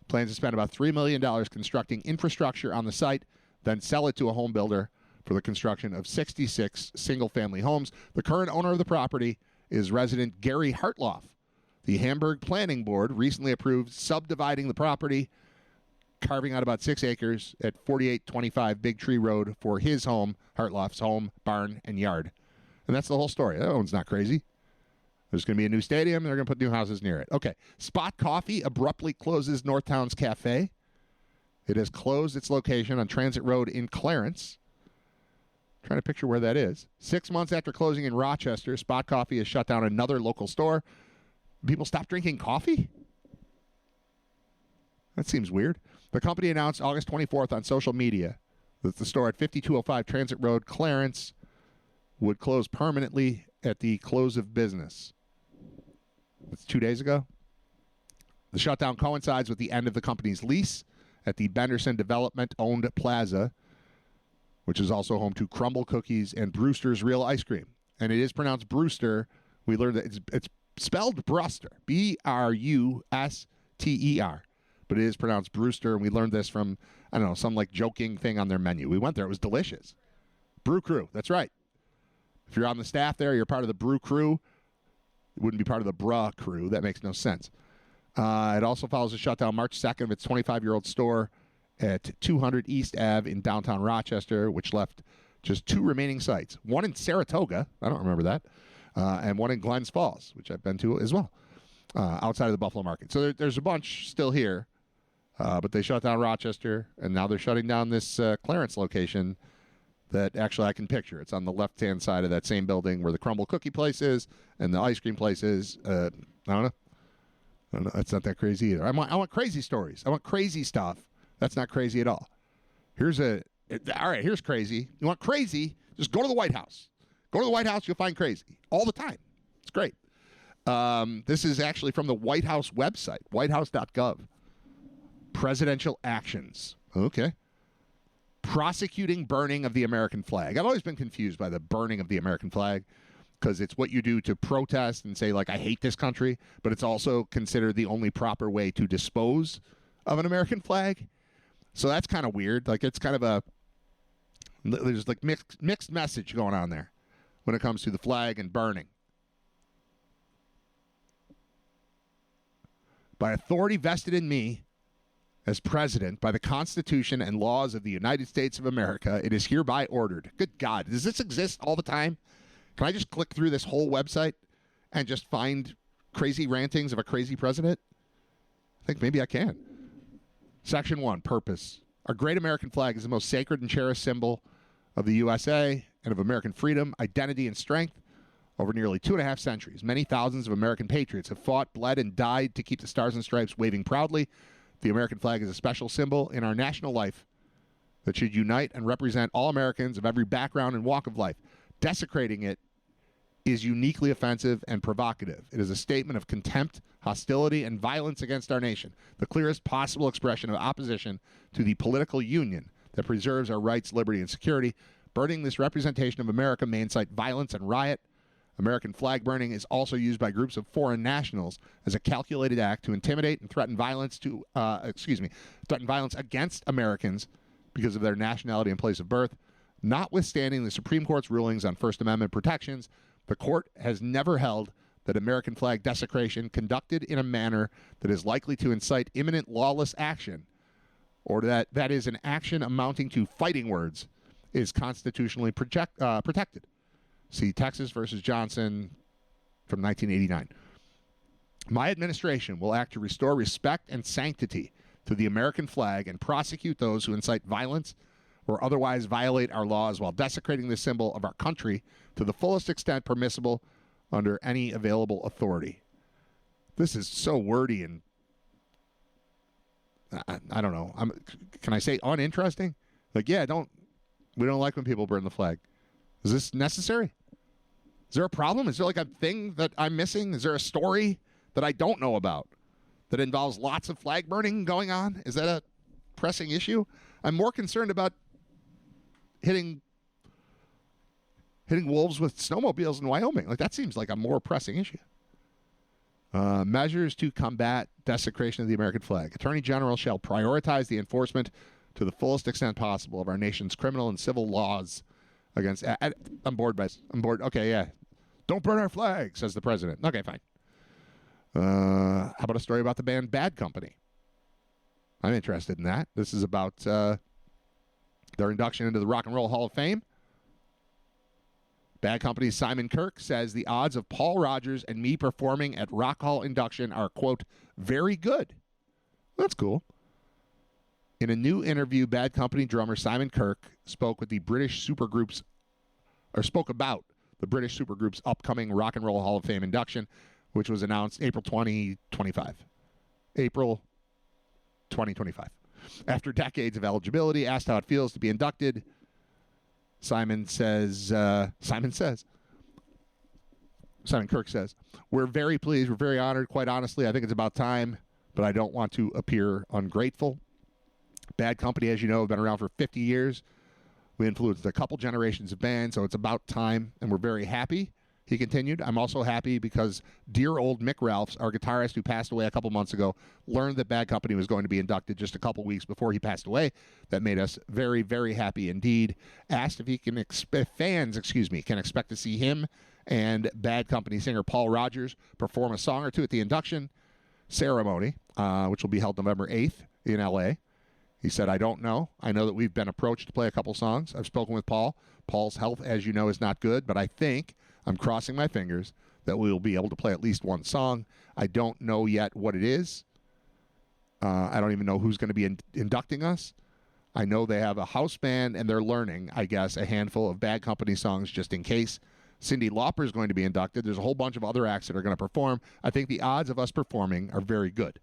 Plans to spend about $3 million constructing infrastructure on the site, then sell it to a home builder for the construction of 66 single-family homes. The current owner of the property is resident Gary Hartloff. The Hamburg Planning Board recently approved subdividing the property, carving out about 6 acres at 4825 Big Tree Road for his home, Hartloff's home, barn, and yard. And that's the whole story. That one's not crazy. There's going to be a new stadium, and they're going to put new houses near it. Okay. Spot Coffee abruptly closes Northtown's Cafe. It has closed its location on Transit Road in Clarence. Trying to picture where that is. 6 months after closing in Rochester, Spot Coffee has shut down another local store. People stop drinking coffee? That seems weird. The company announced August 24th on social media that the store at 5205 Transit Road, Clarence, would close permanently at the close of business. That's 2 days ago. The shutdown coincides with the end of the company's lease at the Benderson Development-owned plaza, which is also home to Crumble Cookies and Brewster's Real Ice Cream. And it is pronounced Brewster. We learned that it's spelled Bruster, B-R-U-S-T-E-R. But it is pronounced Brewster, and we learned this from, I don't know, some like joking thing on their menu. We went there. It was delicious. Brew Crew. That's right. If you're on the staff there, you're part of the Brew Crew. You wouldn't be part of the Bruh Crew. That makes no sense. It also follows a shutdown March 2nd of its 25-year-old store at 200 East Ave in downtown Rochester, which left just 2 remaining sites. One in Saratoga. I don't remember that. And one in Glens Falls, which I've been to as well, outside of the Buffalo market. So there's a bunch still here, but they shut down Rochester, and now they're shutting down this Clarence location that actually I can picture. It's on the left-hand side of that same building where the Crumble Cookie place is and the ice cream place is. I don't know. That's not that crazy either. I want crazy stories. I want crazy stuff. That's not crazy at all. All right, here's crazy. You want crazy? Just go to the White House. Go to the White House, you'll find crazy. All the time. It's great. This is actually from the White House website, whitehouse.gov. Presidential actions. Okay. Prosecuting burning of the American flag. I've always been confused by the burning of the American flag because it's what you do to protest and say, like, I hate this country, but it's also considered the only proper way to dispose of an American flag. So that's kind of weird. Like, it's kind of there's like mixed message going on there when it comes to the flag and burning. By authority vested in me as president, by the Constitution and laws of the United States of America, it is hereby ordered. Good God, does this exist all the time? Can I just click through this whole website and just find crazy rantings of a crazy president? I think maybe I can. Section 1, purpose. Our great American flag is the most sacred and cherished symbol of the USA and of American freedom, identity, and strength. Over nearly 2.5 centuries, many thousands of American patriots have fought, bled, and died to keep the stars and stripes waving proudly. The American flag is a special symbol in our national life that should unite and represent all Americans of every background and walk of life. Desecrating it is uniquely offensive and provocative. It is a statement of contempt, hostility, and violence against our nation, the clearest possible expression of opposition to the political union that preserves our rights, liberty, and security. Burning this representation of America may incite violence and riot. American flag burning is also used by groups of foreign nationals as a calculated act to intimidate and threaten violence threaten violence against Americans because of their nationality and place of birth. Notwithstanding the Supreme Court's rulings on First Amendment protections, the court has never held that American flag desecration conducted in a manner that is likely to incite imminent lawless action, or that is an action amounting to fighting words, is constitutionally protected. See Texas versus Johnson from 1989. My administration will act to restore respect and sanctity to the American flag and prosecute those who incite violence or otherwise violate our laws while desecrating the symbol of our country to the fullest extent permissible under any available authority. This is so wordy and I don't know. Can I say uninteresting? Like, yeah, we don't like when people burn the flag. Is this necessary? Is there a problem? Is there like a thing that I'm missing? Is there a story that I don't know about that involves lots of flag burning going on? Is that a pressing issue? I'm more concerned about hitting wolves with snowmobiles in Wyoming. Like, that seems like a more pressing issue. Measures to combat desecration of the American flag. Attorney General shall prioritize the enforcement to the fullest extent possible of our nation's criminal and civil laws against... I'm bored. Okay, yeah. Don't burn our flag, says the president. Okay, fine. How about a story about the band Bad Company? I'm interested in that. This is about their induction into the Rock and Roll Hall of Fame. Bad Company's Simon Kirk says the odds of Paul Rogers and me performing at Rock Hall induction are, quote, very good. That's cool. In a new interview, Bad Company drummer Simon Kirk spoke about the British supergroup's upcoming Rock and Roll Hall of Fame induction, which was announced April 2025. After decades of eligibility, asked how it feels to be inducted, Simon Kirk says, we're very pleased, we're very honored. Quite honestly, I think it's about time, but I don't want to appear ungrateful. Bad Company, as you know, have been around for 50 years. We influenced a couple generations of bands, so it's about time, and we're very happy. He continued, I'm also happy because dear old Mick Ralphs, our guitarist who passed away a couple months ago, learned that Bad Company was going to be inducted just a couple weeks before he passed away. That made us very, very happy indeed. Asked if fans can expect to see him and Bad Company singer Paul Rogers perform a song or two at the induction ceremony, which will be held November 8th in L.A. He said, I don't know. I know that we've been approached to play a couple songs. I've spoken with Paul. Paul's health, as you know, is not good, but I think, I'm crossing my fingers, that we will be able to play at least one song. I don't know yet what it is. I don't even know who's going to be inducting us. I know they have a house band, and they're learning, I guess, a handful of Bad Company songs just in case. Cyndi Lauper is going to be inducted. There's a whole bunch of other acts that are going to perform. I think the odds of us performing are very good.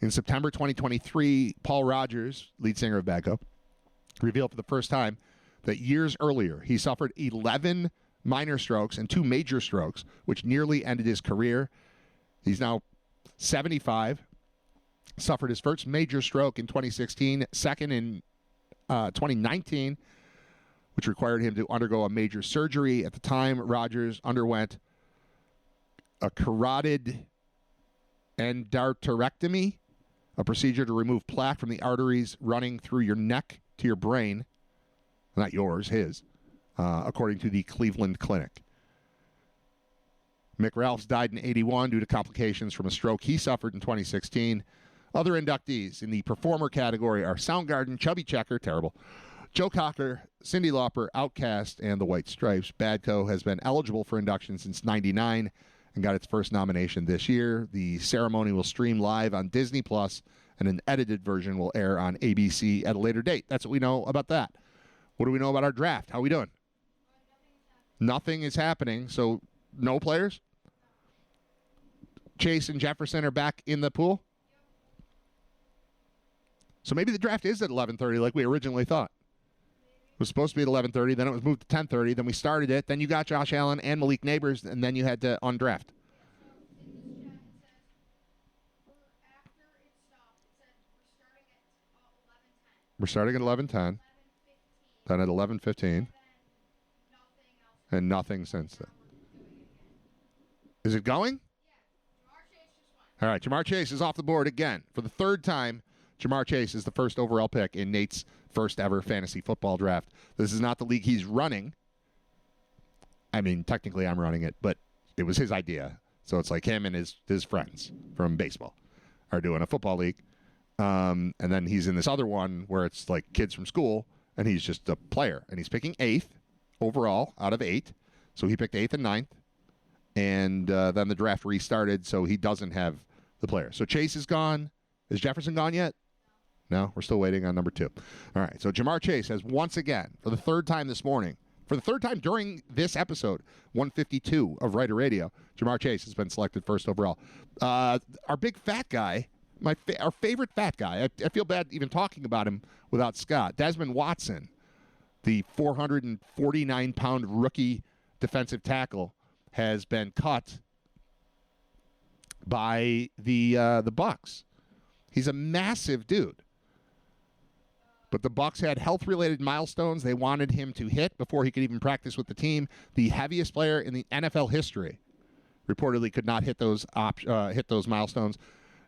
In September 2023, Paul Rogers, lead singer of Bad Company, revealed for the first time that years earlier he suffered 11 minor strokes and 2 major strokes, which nearly ended his career. He's now 75, suffered his first major stroke in 2016, second in 2019, which required him to undergo a major surgery. At the time, Rogers underwent a carotid endarterectomy, a procedure to remove plaque from the arteries running through your neck to your brain. Not yours, his, according to the Cleveland Clinic. Mick Ralphs died in 81 due to complications from a stroke he suffered in 2016. Other inductees in the performer category are Soundgarden, Chubby Checker, terrible, Joe Cocker, Cyndi Lauper, Outkast, and the White Stripes. Badco has been eligible for induction since 99 and got its first nomination this year. The ceremony will stream live on Disney Plus, and an edited version will air on ABC at a later date. That's what we know about that. What do we know about our draft? How are we doing? Nothing is happening, so no players? Chase and Jefferson are back in the pool? So maybe the draft is at 11:30 like we originally thought. It was supposed to be at 11:30, then it was moved to 10:30, then we started it, then you got Josh Allen and Malik Neighbors, and then you had to undraft. We're starting at 11:10, then at 11:15, and nothing since then. Is it going? All right, Jamar Chase is off the board again. For the third time, Jamar Chase is the first overall pick in Nate's first ever fantasy football draft. This is not the league he's running. I mean, technically I'm running it, but it was his idea. So it's like him and his friends from baseball are doing a football league. And then he's in this other one where it's like kids from school, and he's just a player. And he's picking 8th overall out of 8. So he picked 8th and 9th. And then the draft restarted, so he doesn't have the player. So Chase is gone. Is Jefferson gone yet? No, we're still waiting on number 2. All right, so Jamar Chase has once again, for the third time this morning, for the third time during this episode, 152 of Writer Radio, Jamar Chase has been selected first overall. Our big fat guy, our favorite fat guy, I feel bad even talking about him without Scott, Desmond Watson, the 449-pound rookie defensive tackle, has been cut by the Bucs. He's a massive dude. But the Bucs had health-related milestones they wanted him to hit before he could even practice with the team. The heaviest player in the NFL history reportedly could not hit those milestones,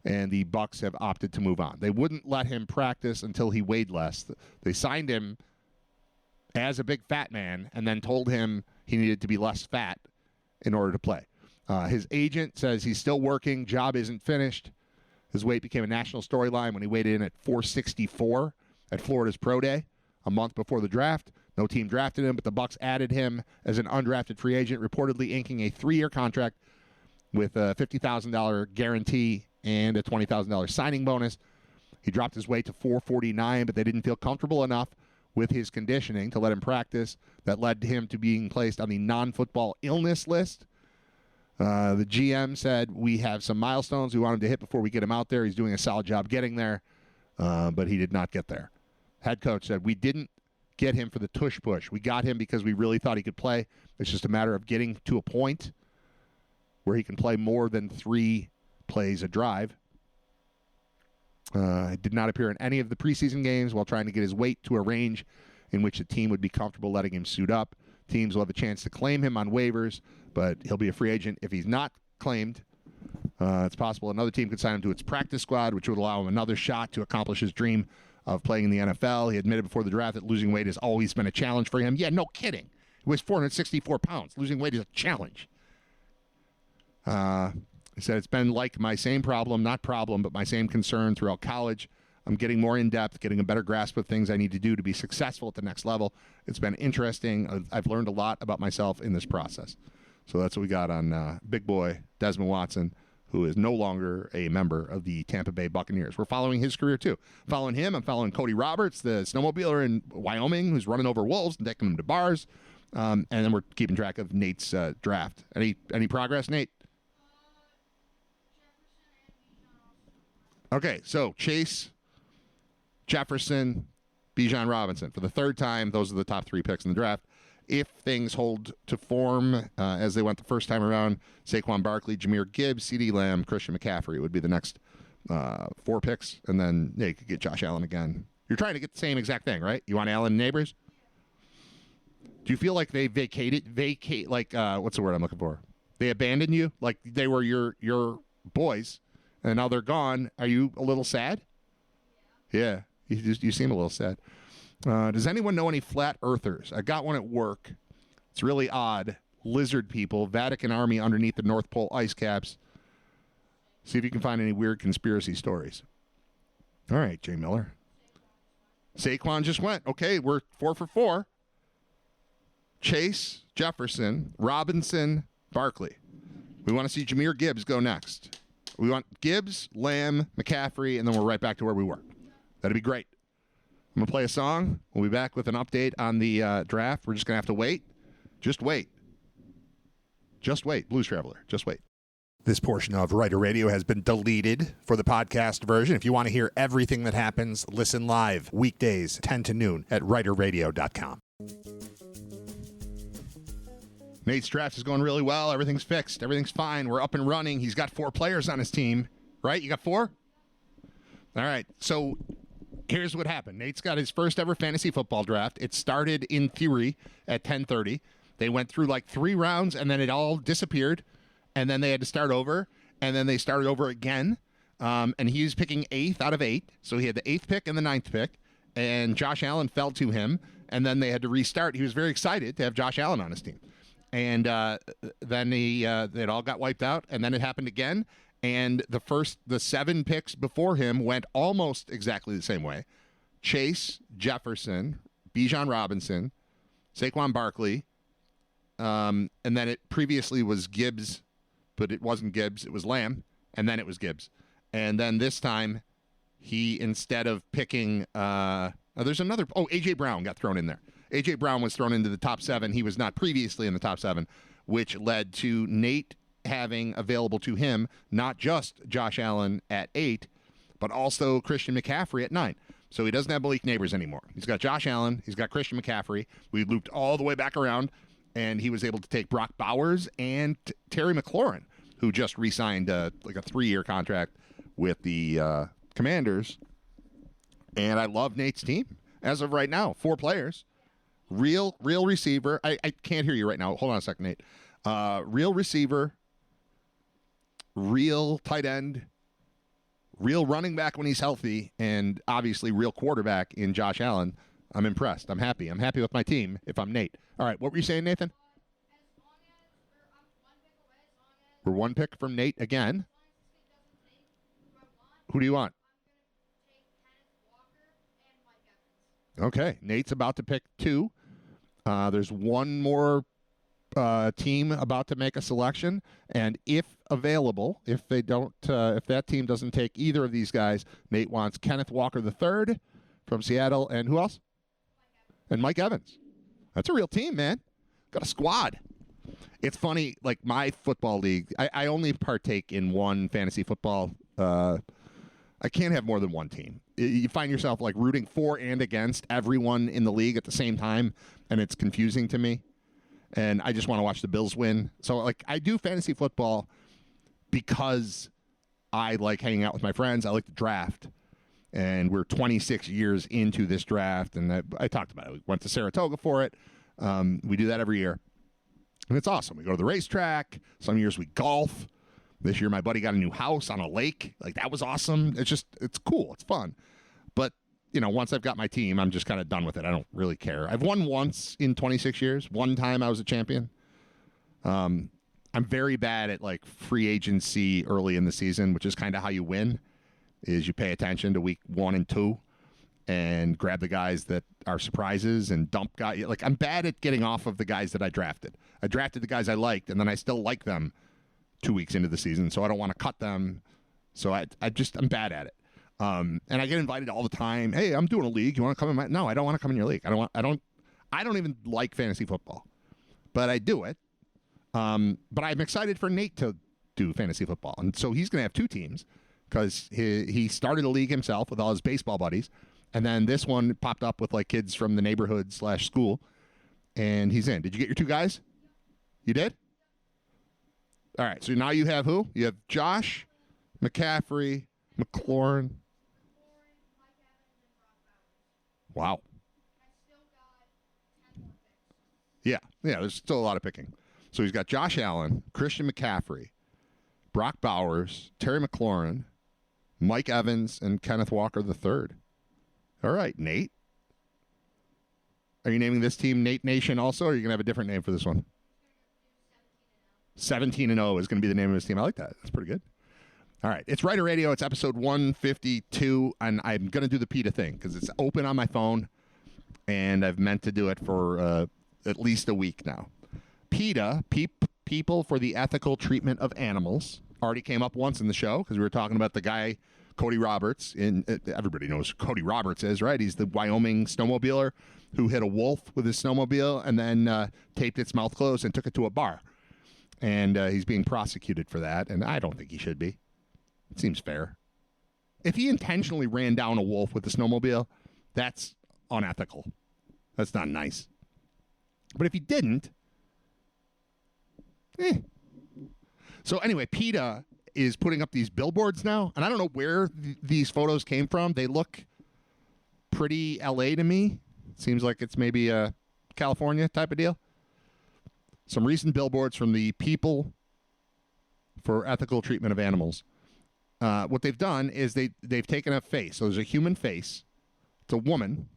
and the Bucs have opted to move on. They wouldn't let him practice until he weighed less. They signed him as a big fat man and then told him he needed to be less fat in order to play. His agent says he's still working. Job isn't finished. His weight became a national storyline when he weighed in at 464 at Florida's Pro Day a month before the draft. No team drafted him, but the Bucs added him as an undrafted free agent, reportedly inking a 3-year contract with a $50,000 guarantee and a $20,000 signing bonus. He dropped his weight to 449, but they didn't feel comfortable enough with his conditioning to let him practice. That led to him to being placed on the non-football illness list. The GM said, we have some milestones we want him to hit before we get him out there. He's doing a solid job getting there, but he did not get there. Head coach said, we didn't get him for the tush push. We got him because we really thought he could play. It's just a matter of getting to a point where he can play more than 3 plays a drive. He did not appear in any of the preseason games while trying to get his weight to a range in which the team would be comfortable letting him suit up. Teams will have a chance to claim him on waivers, but he'll be a free agent. If he's not claimed, it's possible another team could sign him to its practice squad, which would allow him another shot to accomplish his dream of playing in the NFL. He admitted before the draft that losing weight has always been a challenge for him. Yeah, no kidding. He weighs 464 pounds. Losing weight is a challenge. He said, it's been like my same problem, not problem, but my same concern throughout college. I'm getting more in-depth, getting a better grasp of things I need to do to be successful at the next level. It's been interesting. I've learned a lot about myself in this process. So that's what we got on big boy Desmond Watson, who is no longer a member of the Tampa Bay Buccaneers. We're following his career, too. Following him, I'm following Cody Roberts, the snowmobiler in Wyoming, who's running over wolves and taking them to bars. And then we're keeping track of Nate's draft. Any progress, Nate? Okay, so Chase, Jefferson, Bijan Robinson. For the third time, those are the top 3 picks in the draft. If things hold to form as they went the first time around, Saquon Barkley, Jahmyr Gibbs, CeeDee Lamb, Christian McCaffrey would be the next 4 picks. And then you could get Josh Allen again. You're trying to get the same exact thing, right? You want Allen and Neighbors? Do you feel like they what's the word I'm looking for? They abandoned you? Like they were your boys, and now they're gone. Are you a little sad? Yeah, you seem a little sad. Does anyone know any flat earthers? I got one at work. It's really odd. Lizard people, Vatican Army underneath the North Pole ice caps. See if you can find any weird conspiracy stories. All right, Jay Miller. Saquon just went. Okay, we're 4 for 4. Chase, Jefferson, Robinson, Barkley. We want to see Jahmyr Gibbs go next. We want Gibbs, Lamb, McCaffrey, and then we're right back to where we were. That'd be great. I'm going to play a song. We'll be back with an update on the draft. We're just going to have to wait. Just wait. Just wait. Blues Traveler. Just wait. This portion of Writer Radio has been deleted for the podcast version. If you want to hear everything that happens, listen live weekdays 10 to noon at writerradio.com. Nate's draft is going really well. Everything's fixed. Everything's fine. We're up and running. He's got 4 players on his team, right? You got 4? All right. So here's what happened. Nate's got his first ever fantasy football draft. It started in theory at 10:30. They went through like 3 rounds, and then it all disappeared. And then they had to start over, and then they started over again. And he was picking 8th out of 8. So he had the 8th pick and the 9th pick. And Josh Allen fell to him, and then they had to restart. He was very excited to have Josh Allen on his team. And then it all got wiped out, and then it happened again. And the 7 picks before him went almost exactly the same way. Chase, Jefferson, Bijan Robinson, Saquon Barkley, and then it previously was Gibbs, but it wasn't Gibbs. It was Lamb, and then it was Gibbs. And then this time, he, instead of picking, A.J. Brown got thrown in there. A.J. Brown was thrown into the top 7. He was not previously in the top 7, which led to Nate having available to him not just Josh Allen at 8, but also Christian McCaffrey at 9. So he doesn't have Malik Neighbors anymore. He's got Josh Allen. He's got Christian McCaffrey. We looped all the way back around, and he was able to take Brock Bowers and Terry McLaurin, who just re-signed a 3-year contract with the Commanders. And I love Nate's team. As of right now, 4 players. Real receiver. I can't hear you right now. Hold on a second, Nate. Real receiver, real tight end, real running back when he's healthy, and obviously real quarterback in Josh Allen. I'm impressed. I'm happy. I'm happy with my team if I'm Nate. All right, what were you saying, Nathan? We're 1 pick from Nate again. Who do you want? Okay, Nate's about to pick 2. There's 1 more team about to make a selection, and if available, if that team doesn't take either of these guys, Nate wants Kenneth Walker III from Seattle, and who else? And Mike Evans. That's a real team, man. Got a squad. It's funny, like my football league, I only partake in one fantasy football. I can't have more than one team. You find yourself like rooting for and against everyone in the league at the same time, and it's confusing to me. And I just want to watch the Bills win. So, like, I do fantasy football because I like hanging out with my friends. I like the draft. And we're 26 years into this draft, and I talked about it. We went to Saratoga for it. We do that every year. And it's awesome. We go to the racetrack. Some years we golf. This year my buddy got a new house on a lake. Like, that was awesome. It's cool. It's fun. But, you know, once I've got my team, I'm just kind of done with it. I don't really care. I've won once in 26 years. One time I was a champion. I'm very bad at, like, free agency early in the season, which is kind of how you win, is you pay attention to week 1 and 2 and grab the guys that are surprises and dump guys. Like, I'm bad at getting off of the guys that I drafted. I drafted the guys I liked, and then I still like them 2 weeks into the season, so I don't want to cut them. So I'm bad at it. And I get invited all the time. Hey, I'm doing a league. You want to come in my? No, I don't want to come in your league. I don't even like fantasy football, but I do it. But I'm excited for Nate to do fantasy football, and so he's going to have 2 teams because he started a league himself with all his baseball buddies, and then this one popped up with like kids from the neighborhood / school, and he's in. Did you get your 2 guys? You did? All right, so now you have who? You have Josh, McCaffrey, McLaurin. Wow. Yeah, there's still a lot of picking. So he's got Josh Allen, Christian McCaffrey, Brock Bowers, Terry McLaurin, Mike Evans, and Kenneth Walker III. All right, Nate. Are you naming this team Nate Nation also, or are you going to have a different name for this one? 17-0 is going to be the name of his team. I like that. That's pretty good. All right. It's Writer Radio. It's episode 152, and I'm going to do the PETA thing because it's open on my phone, and I've meant to do it for at least a week now. PETA, People for the Ethical Treatment of Animals, already came up once in the show because we were talking about the guy, Cody Roberts. Everybody knows who Cody Roberts is, right? He's the Wyoming snowmobiler who hit a wolf with his snowmobile and then taped its mouth closed and took it to a bar. And he's being prosecuted for that, and I don't think he should be. It seems fair. If he intentionally ran down a wolf with a snowmobile, that's unethical. That's not nice. But if he didn't, So anyway, PETA is putting up these billboards now, and I don't know where these photos came from. They look pretty LA to me. Seems like it's maybe a California type of deal. Some recent billboards from the People for Ethical Treatment of Animals. What they've done is they've taken a face. So there's a human face. It's a woman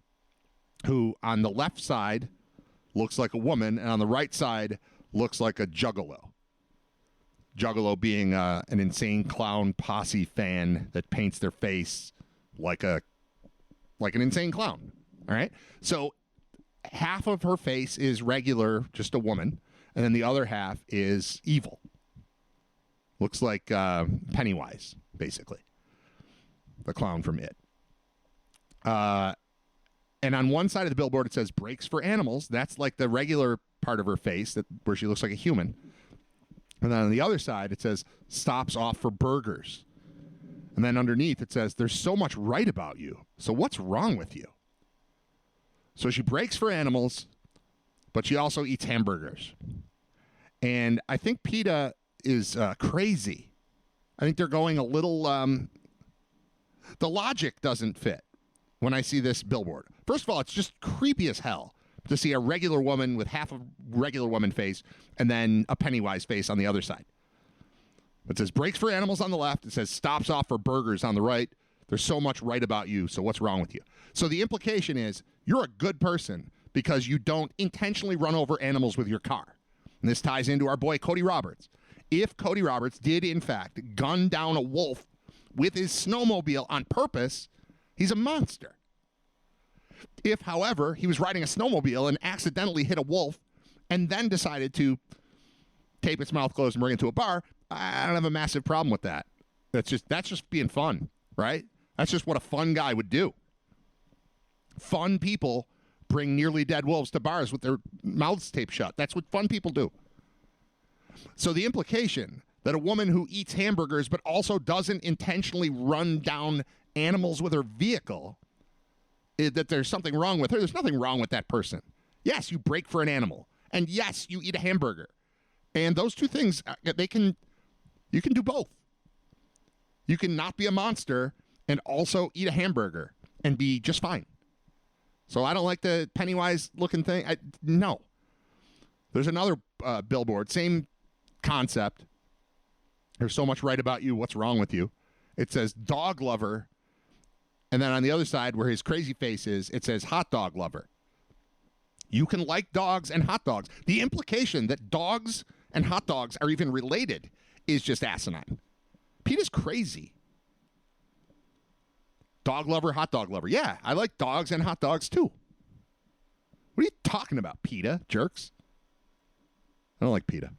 who on the left side looks like a woman, and on the right side looks like a juggalo. Juggalo being an insane clown posse fan that paints their face like an insane clown. All right? So half of her face is regular, just a woman, and then the other half is evil. Looks like Pennywise, basically. The clown from It. And on one side of the billboard, it says Brakes for Animals. That's like the regular part of her face where she looks like a human. And then on the other side, it says Stops Off for Burgers. And then underneath, it says, There's so much right about you. So what's wrong with you? So she brakes for animals, but she also eats hamburgers. And I think PETA is crazy. I think they're going a little... the logic doesn't fit when I see this billboard. First of all, it's just creepy as hell to see a regular woman with half a regular woman face and then a Pennywise face on the other side. It says Brakes for Animals on the left. It says Stops Off for Burgers on the right. There's so much right about you, so what's wrong with you? So the implication is you're a good person because you don't intentionally run over animals with your car. And this ties into our boy Cody Roberts. If Cody Roberts did, in fact, gun down a wolf with his snowmobile on purpose, he's a monster. If, however, he was riding a snowmobile and accidentally hit a wolf and then decided to tape its mouth closed and bring it to a bar, I don't have a massive problem with that. That's just being fun, right? That's just what a fun guy would do. Fun people bring nearly dead wolves to bars with their mouths taped shut. That's what fun people do. So the implication that a woman who eats hamburgers but also doesn't intentionally run down animals with her vehicle, that there's something wrong with her. There's nothing wrong with that person. Yes, you brake for an animal. And yes, you eat a hamburger. And those two things, you can do both. You can not be a monster and also eat a hamburger and be just fine. So I don't like the Pennywise looking thing. No. There's another billboard, same concept. There's so much right about you. What's wrong with you? It says Dog Lover. And then on the other side where his crazy face is, it says Hot Dog Lover. You can like dogs and hot dogs. The implication that dogs and hot dogs are even related is just asinine. PETA's crazy. Dog lover, hot dog lover. Yeah, I like dogs and hot dogs too. What are you talking about, PETA, jerks? I don't like PETA.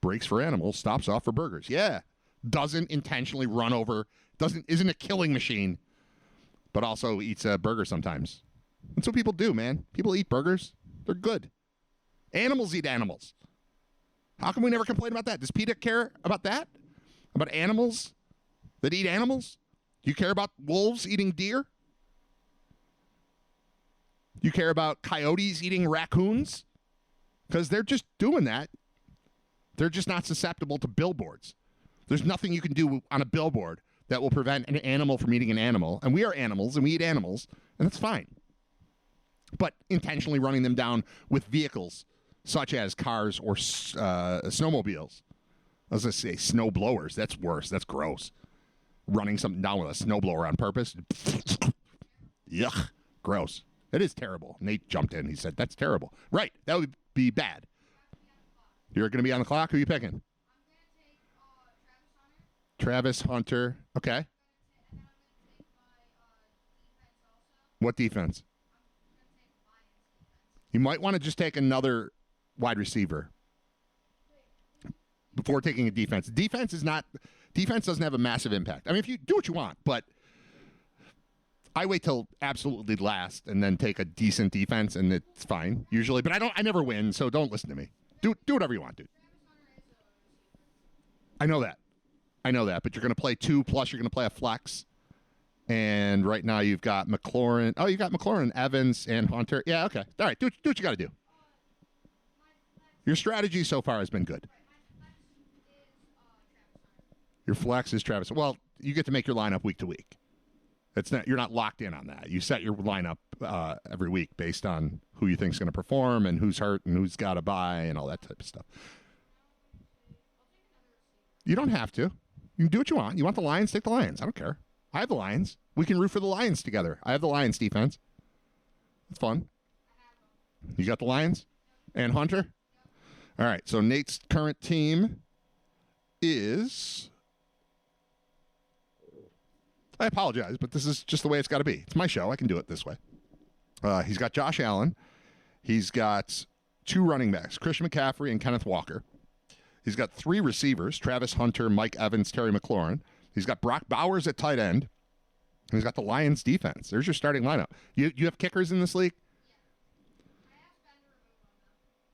Brakes for animals, stops off for burgers. Yeah. Doesn't intentionally run over, isn't a killing machine, but also eats a burger sometimes. That's what people do, man. People eat burgers. They're good. Animals eat animals. How come we never complain about that? Does PETA care about that? About animals that eat animals? Do you care about wolves eating deer? Do you care about coyotes eating raccoons? Because they're just doing that. They're just not susceptible to billboards. There's nothing you can do on a billboard that will prevent an animal from eating an animal. And we are animals, and we eat animals, and that's fine. But intentionally running them down with vehicles, such as cars or snowmobiles, I was going to say snow blowers. That's worse. That's gross. Running something down with a snowblower on purpose. Yuck. Gross. It is terrible. Nate jumped in. He said, that's terrible. Right. That would be bad. You're going to be on the clock? Who are you picking? I'm going to take Travis Hunter. Travis Hunter. Okay. And then I'm going to take my defense also. What defense? I'm going to take Lions defense. You might want to just take another wide receiver before taking a defense. Defense doesn't have a massive impact. I mean, if you do what you want, but I wait till absolutely last and then take a decent defense, and it's fine usually. But I never win, so don't listen to me. Do whatever you want, dude. I know that. But you're going to play 2, plus you're going to play a flex. And right now you've got McLaurin. Oh, you got McLaurin, Evans, and Hunter. Yeah, okay. All right, do what you got to do. Your strategy so far has been good. Your flex is Travis. Well, you get to make your lineup week to week. You're not locked in on that. You set your lineup every week based on who you think is going to perform and who's hurt and who's got to buy and all that type of stuff. You don't have to. You can do what you want. You want the Lions? Take the Lions. I don't care. I have the Lions. We can root for the Lions together. I have the Lions defense. It's fun. You got the Lions? And Hunter? All right. So Nate's current team is... I apologize, but this is just the way it's got to be. It's my show. I can do it this way. He's got Josh Allen. He's got 2 running backs, Christian McCaffrey and Kenneth Walker. He's got 3 receivers, Travis Hunter, Mike Evans, Terry McLaurin. He's got Brock Bowers at tight end. And he's got the Lions defense. There's your starting lineup. You have kickers in this league?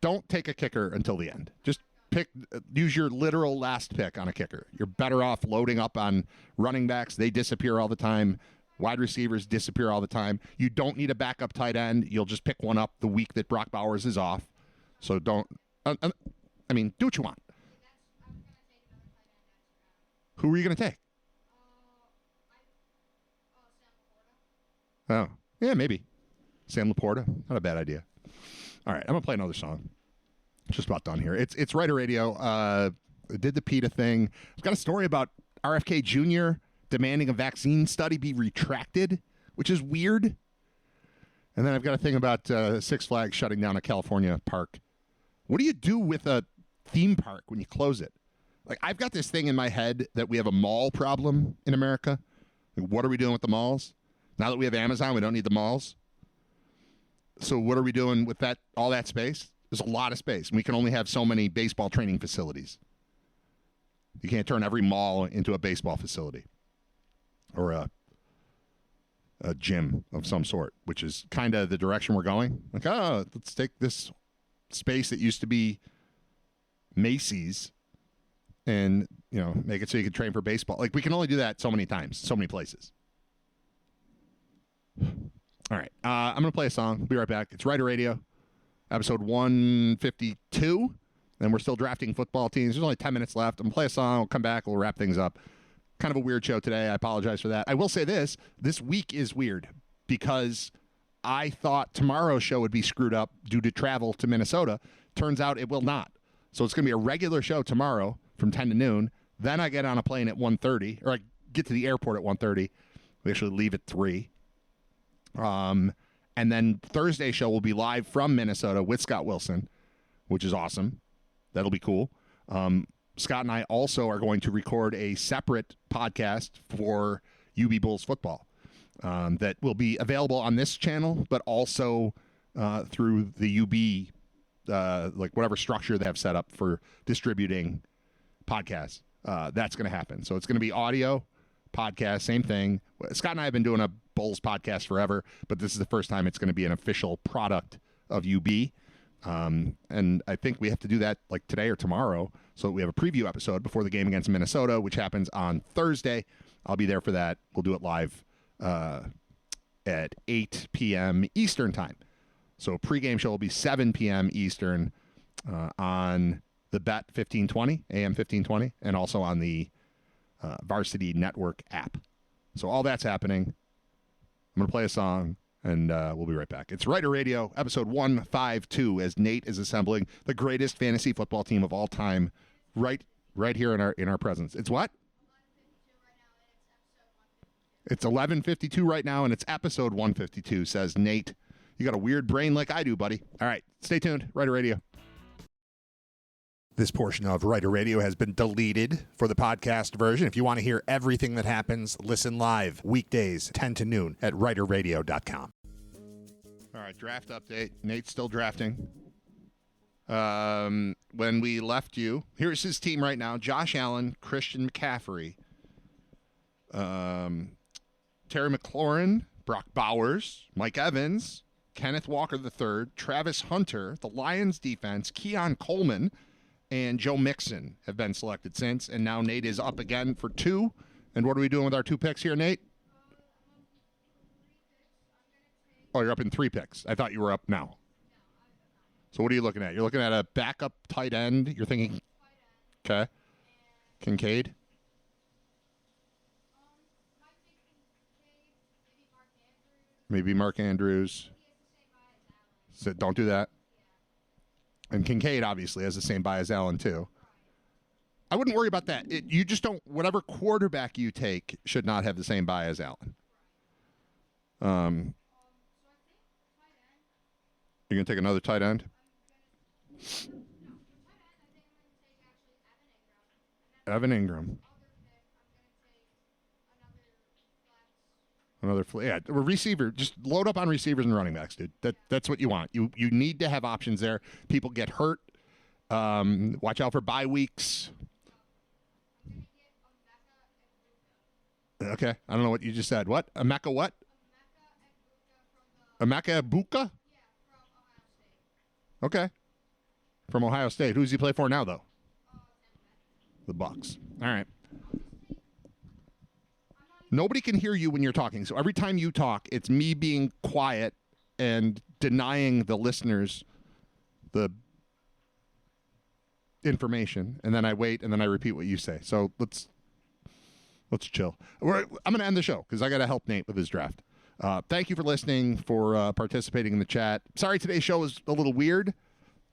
Don't take a kicker until the end. Just use your literal last pick on a kicker. You're better off loading up on running backs. They disappear all the time. Wide receivers disappear all the time. You don't need a backup tight end. You'll just pick one up the week that Brock Bowers is off. So don't, do what you want. Who are you going to take? Oh, yeah, maybe. Sam Laporta. Not a bad idea. All right, I'm going to play another song. Just about done here. It's Writer Radio. Did the PETA thing. I've got a story about RFK Jr. demanding a vaccine study be retracted, which is weird. And then I've got a thing about Six Flags shutting down a California park. What do you do with a theme park when you close it? Like, I've got this thing in my head that we have a mall problem in America. Like, what are we doing with the malls? Now that we have Amazon, we don't need the malls. So what are we doing with all that space? There's a lot of space, and we can only have so many baseball training facilities. You can't turn every mall into a baseball facility or a gym of some sort, which is kind of the direction we're going. Like, let's take this space that used to be Macy's and, make it so you can train for baseball. Like, we can only do that so many times, so many places. All right. I'm going to play a song. Be right back. It's Writer Radio. Episode 152, and we're still drafting football teams. There's only 10 minutes left. I'm going to play a song. We'll come back. We'll wrap things up. Kind of a weird show today. I apologize for that. I will say this week is weird because I thought tomorrow's show would be screwed up due to travel to Minnesota. Turns out it will not. So it's going to be a regular show tomorrow from 10 to noon. Then I get on a plane at 1:30, or I get to the airport at 1:30. We actually leave at 3. And then Thursday show will be live from Minnesota with Scott Wilson, which is awesome. That'll be cool. Scott and I also are going to record a separate podcast for UB Bulls football that will be available on this channel, but also through the UB, like whatever structure they have set up for distributing podcasts. That's going to happen. So it's going to be audio, podcast, same thing. Scott and I have been doing a Bulls podcast forever, but this is the first time it's going to be an official product of UB. And I think we have to do that like today or tomorrow so that we have a preview episode before the game against Minnesota, which happens on Thursday. I'll be there for that. We'll do it live at 8 p.m. Eastern time. So pregame show will be 7 p.m. Eastern on the Bet 1520, AM 1520, and also on the Varsity Network app. So all that's happening. I'm going to play a song, and we'll be right back. It's Writer Radio, episode 152, as Nate is assembling the greatest fantasy football team of all time right right here in our presence. It's what? It's 11:52 right now, and it's episode 152, says Nate. You got a weird brain like I do, buddy. All right, stay tuned. Writer Radio. This portion of Writer Radio has been deleted for the podcast version. If you want to hear everything that happens, listen live weekdays 10 to noon at writerradio.com. All right, draft update. Nate's still drafting. When we left you, here's his team right now: Josh Allen, Christian McCaffrey, Terry McLaurin, Brock Bowers, Mike Evans, Kenneth Walker III, Travis Hunter, the Lions defense, Keon Coleman, and Joe Mixon have been selected since. And now Nate is up again for 2. And what are we doing with our 2 picks here, Nate? Oh, you're up in 3 picks. I thought you were up now. So what are you looking at? You're looking at a backup tight end. You're thinking, okay, Kincaid. Maybe Mark Andrews. So don't do that. And Kincaid obviously has the same buy as Allen too. I wouldn't worry about that. You just don't. Whatever quarterback you take should not have the same buy as Allen. You're gonna take another tight end. Evan Ingram. Another a receiver. Just load up on receivers and running backs, dude. That's what you want. You need to have options there. People get hurt. Watch out for bye weeks. Okay, I don't know what you just said. What? Emeka what? Emeka Egbuka? Okay. From Ohio State. Who does he play for now, though? The Bucks. All right. Nobody can hear you when you're talking, so every time you talk, it's me being quiet and denying the listeners the information, and then I wait, and then I repeat what you say. So let's chill. I'm going to end the show because I got to help Nate with his draft. Thank you for listening, for participating in the chat. Sorry today's show was a little weird,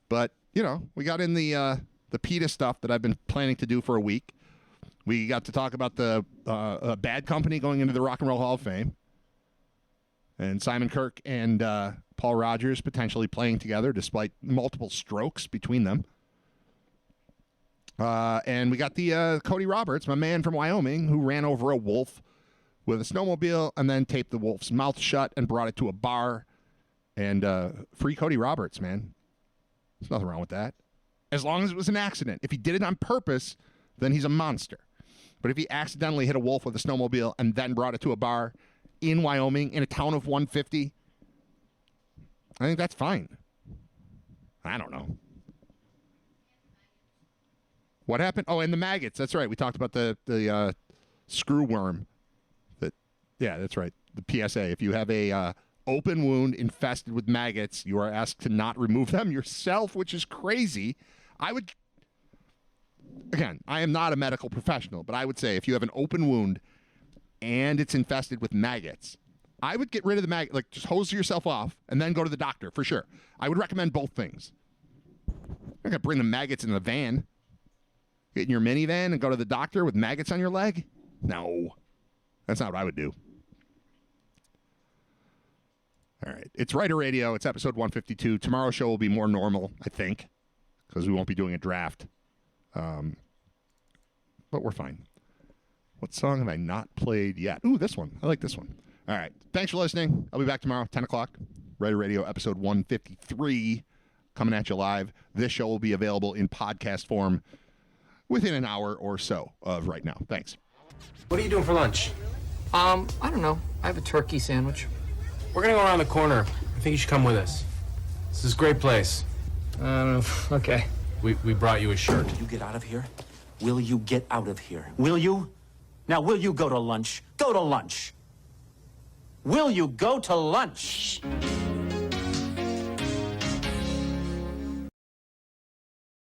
but, you know, we got in the PETA stuff that I've been planning to do for a week. We got to talk about the Bad Company going into the Rock and Roll Hall of Fame, and Simon Kirk and Paul Rogers potentially playing together despite multiple strokes between them. And we got the Cody Roberts, my man from Wyoming, who ran over a wolf with a snowmobile and then taped the wolf's mouth shut and brought it to a bar. And free Cody Roberts, man. There's nothing wrong with that. As long as it was an accident. If he did it on purpose, then he's a monster. But if he accidentally hit a wolf with a snowmobile and then brought it to a bar in Wyoming in a town of 150, I think that's fine. I don't know. What happened? Oh, and the maggots. That's right. We talked about the screwworm. Yeah, that's right. The PSA. If you have a open wound infested with maggots, you are asked to not remove them yourself, which is crazy. Again, I am not a medical professional, but I would say if you have an open wound and it's infested with maggots, I would get rid of the maggot. Like, just hose yourself off and then go to the doctor for sure. I would recommend both things. You're not gonna bring the maggots in the van. Get in your minivan and go to the doctor with maggots on your leg? No, that's not what I would do. All right, it's Writer Radio. It's episode 152. Tomorrow's show will be more normal, I think, because we won't be doing a draft. But we're fine. What song have I not played yet? Ooh, this one. I like this one. All right. Thanks for listening. I'll be back tomorrow, 10 o'clock. Writer Radio, episode 153, coming at you live. This show will be available in podcast form within an hour or so of right now. Thanks. What are you doing for lunch? I don't know. I have a turkey sandwich. We're gonna go around the corner. I think you should come with us. This is a great place. I don't know. Okay. We brought you a shirt. Will you get out of here? Will you get out of here? Will you? Now, will you go to lunch? Go to lunch. Will you go to lunch?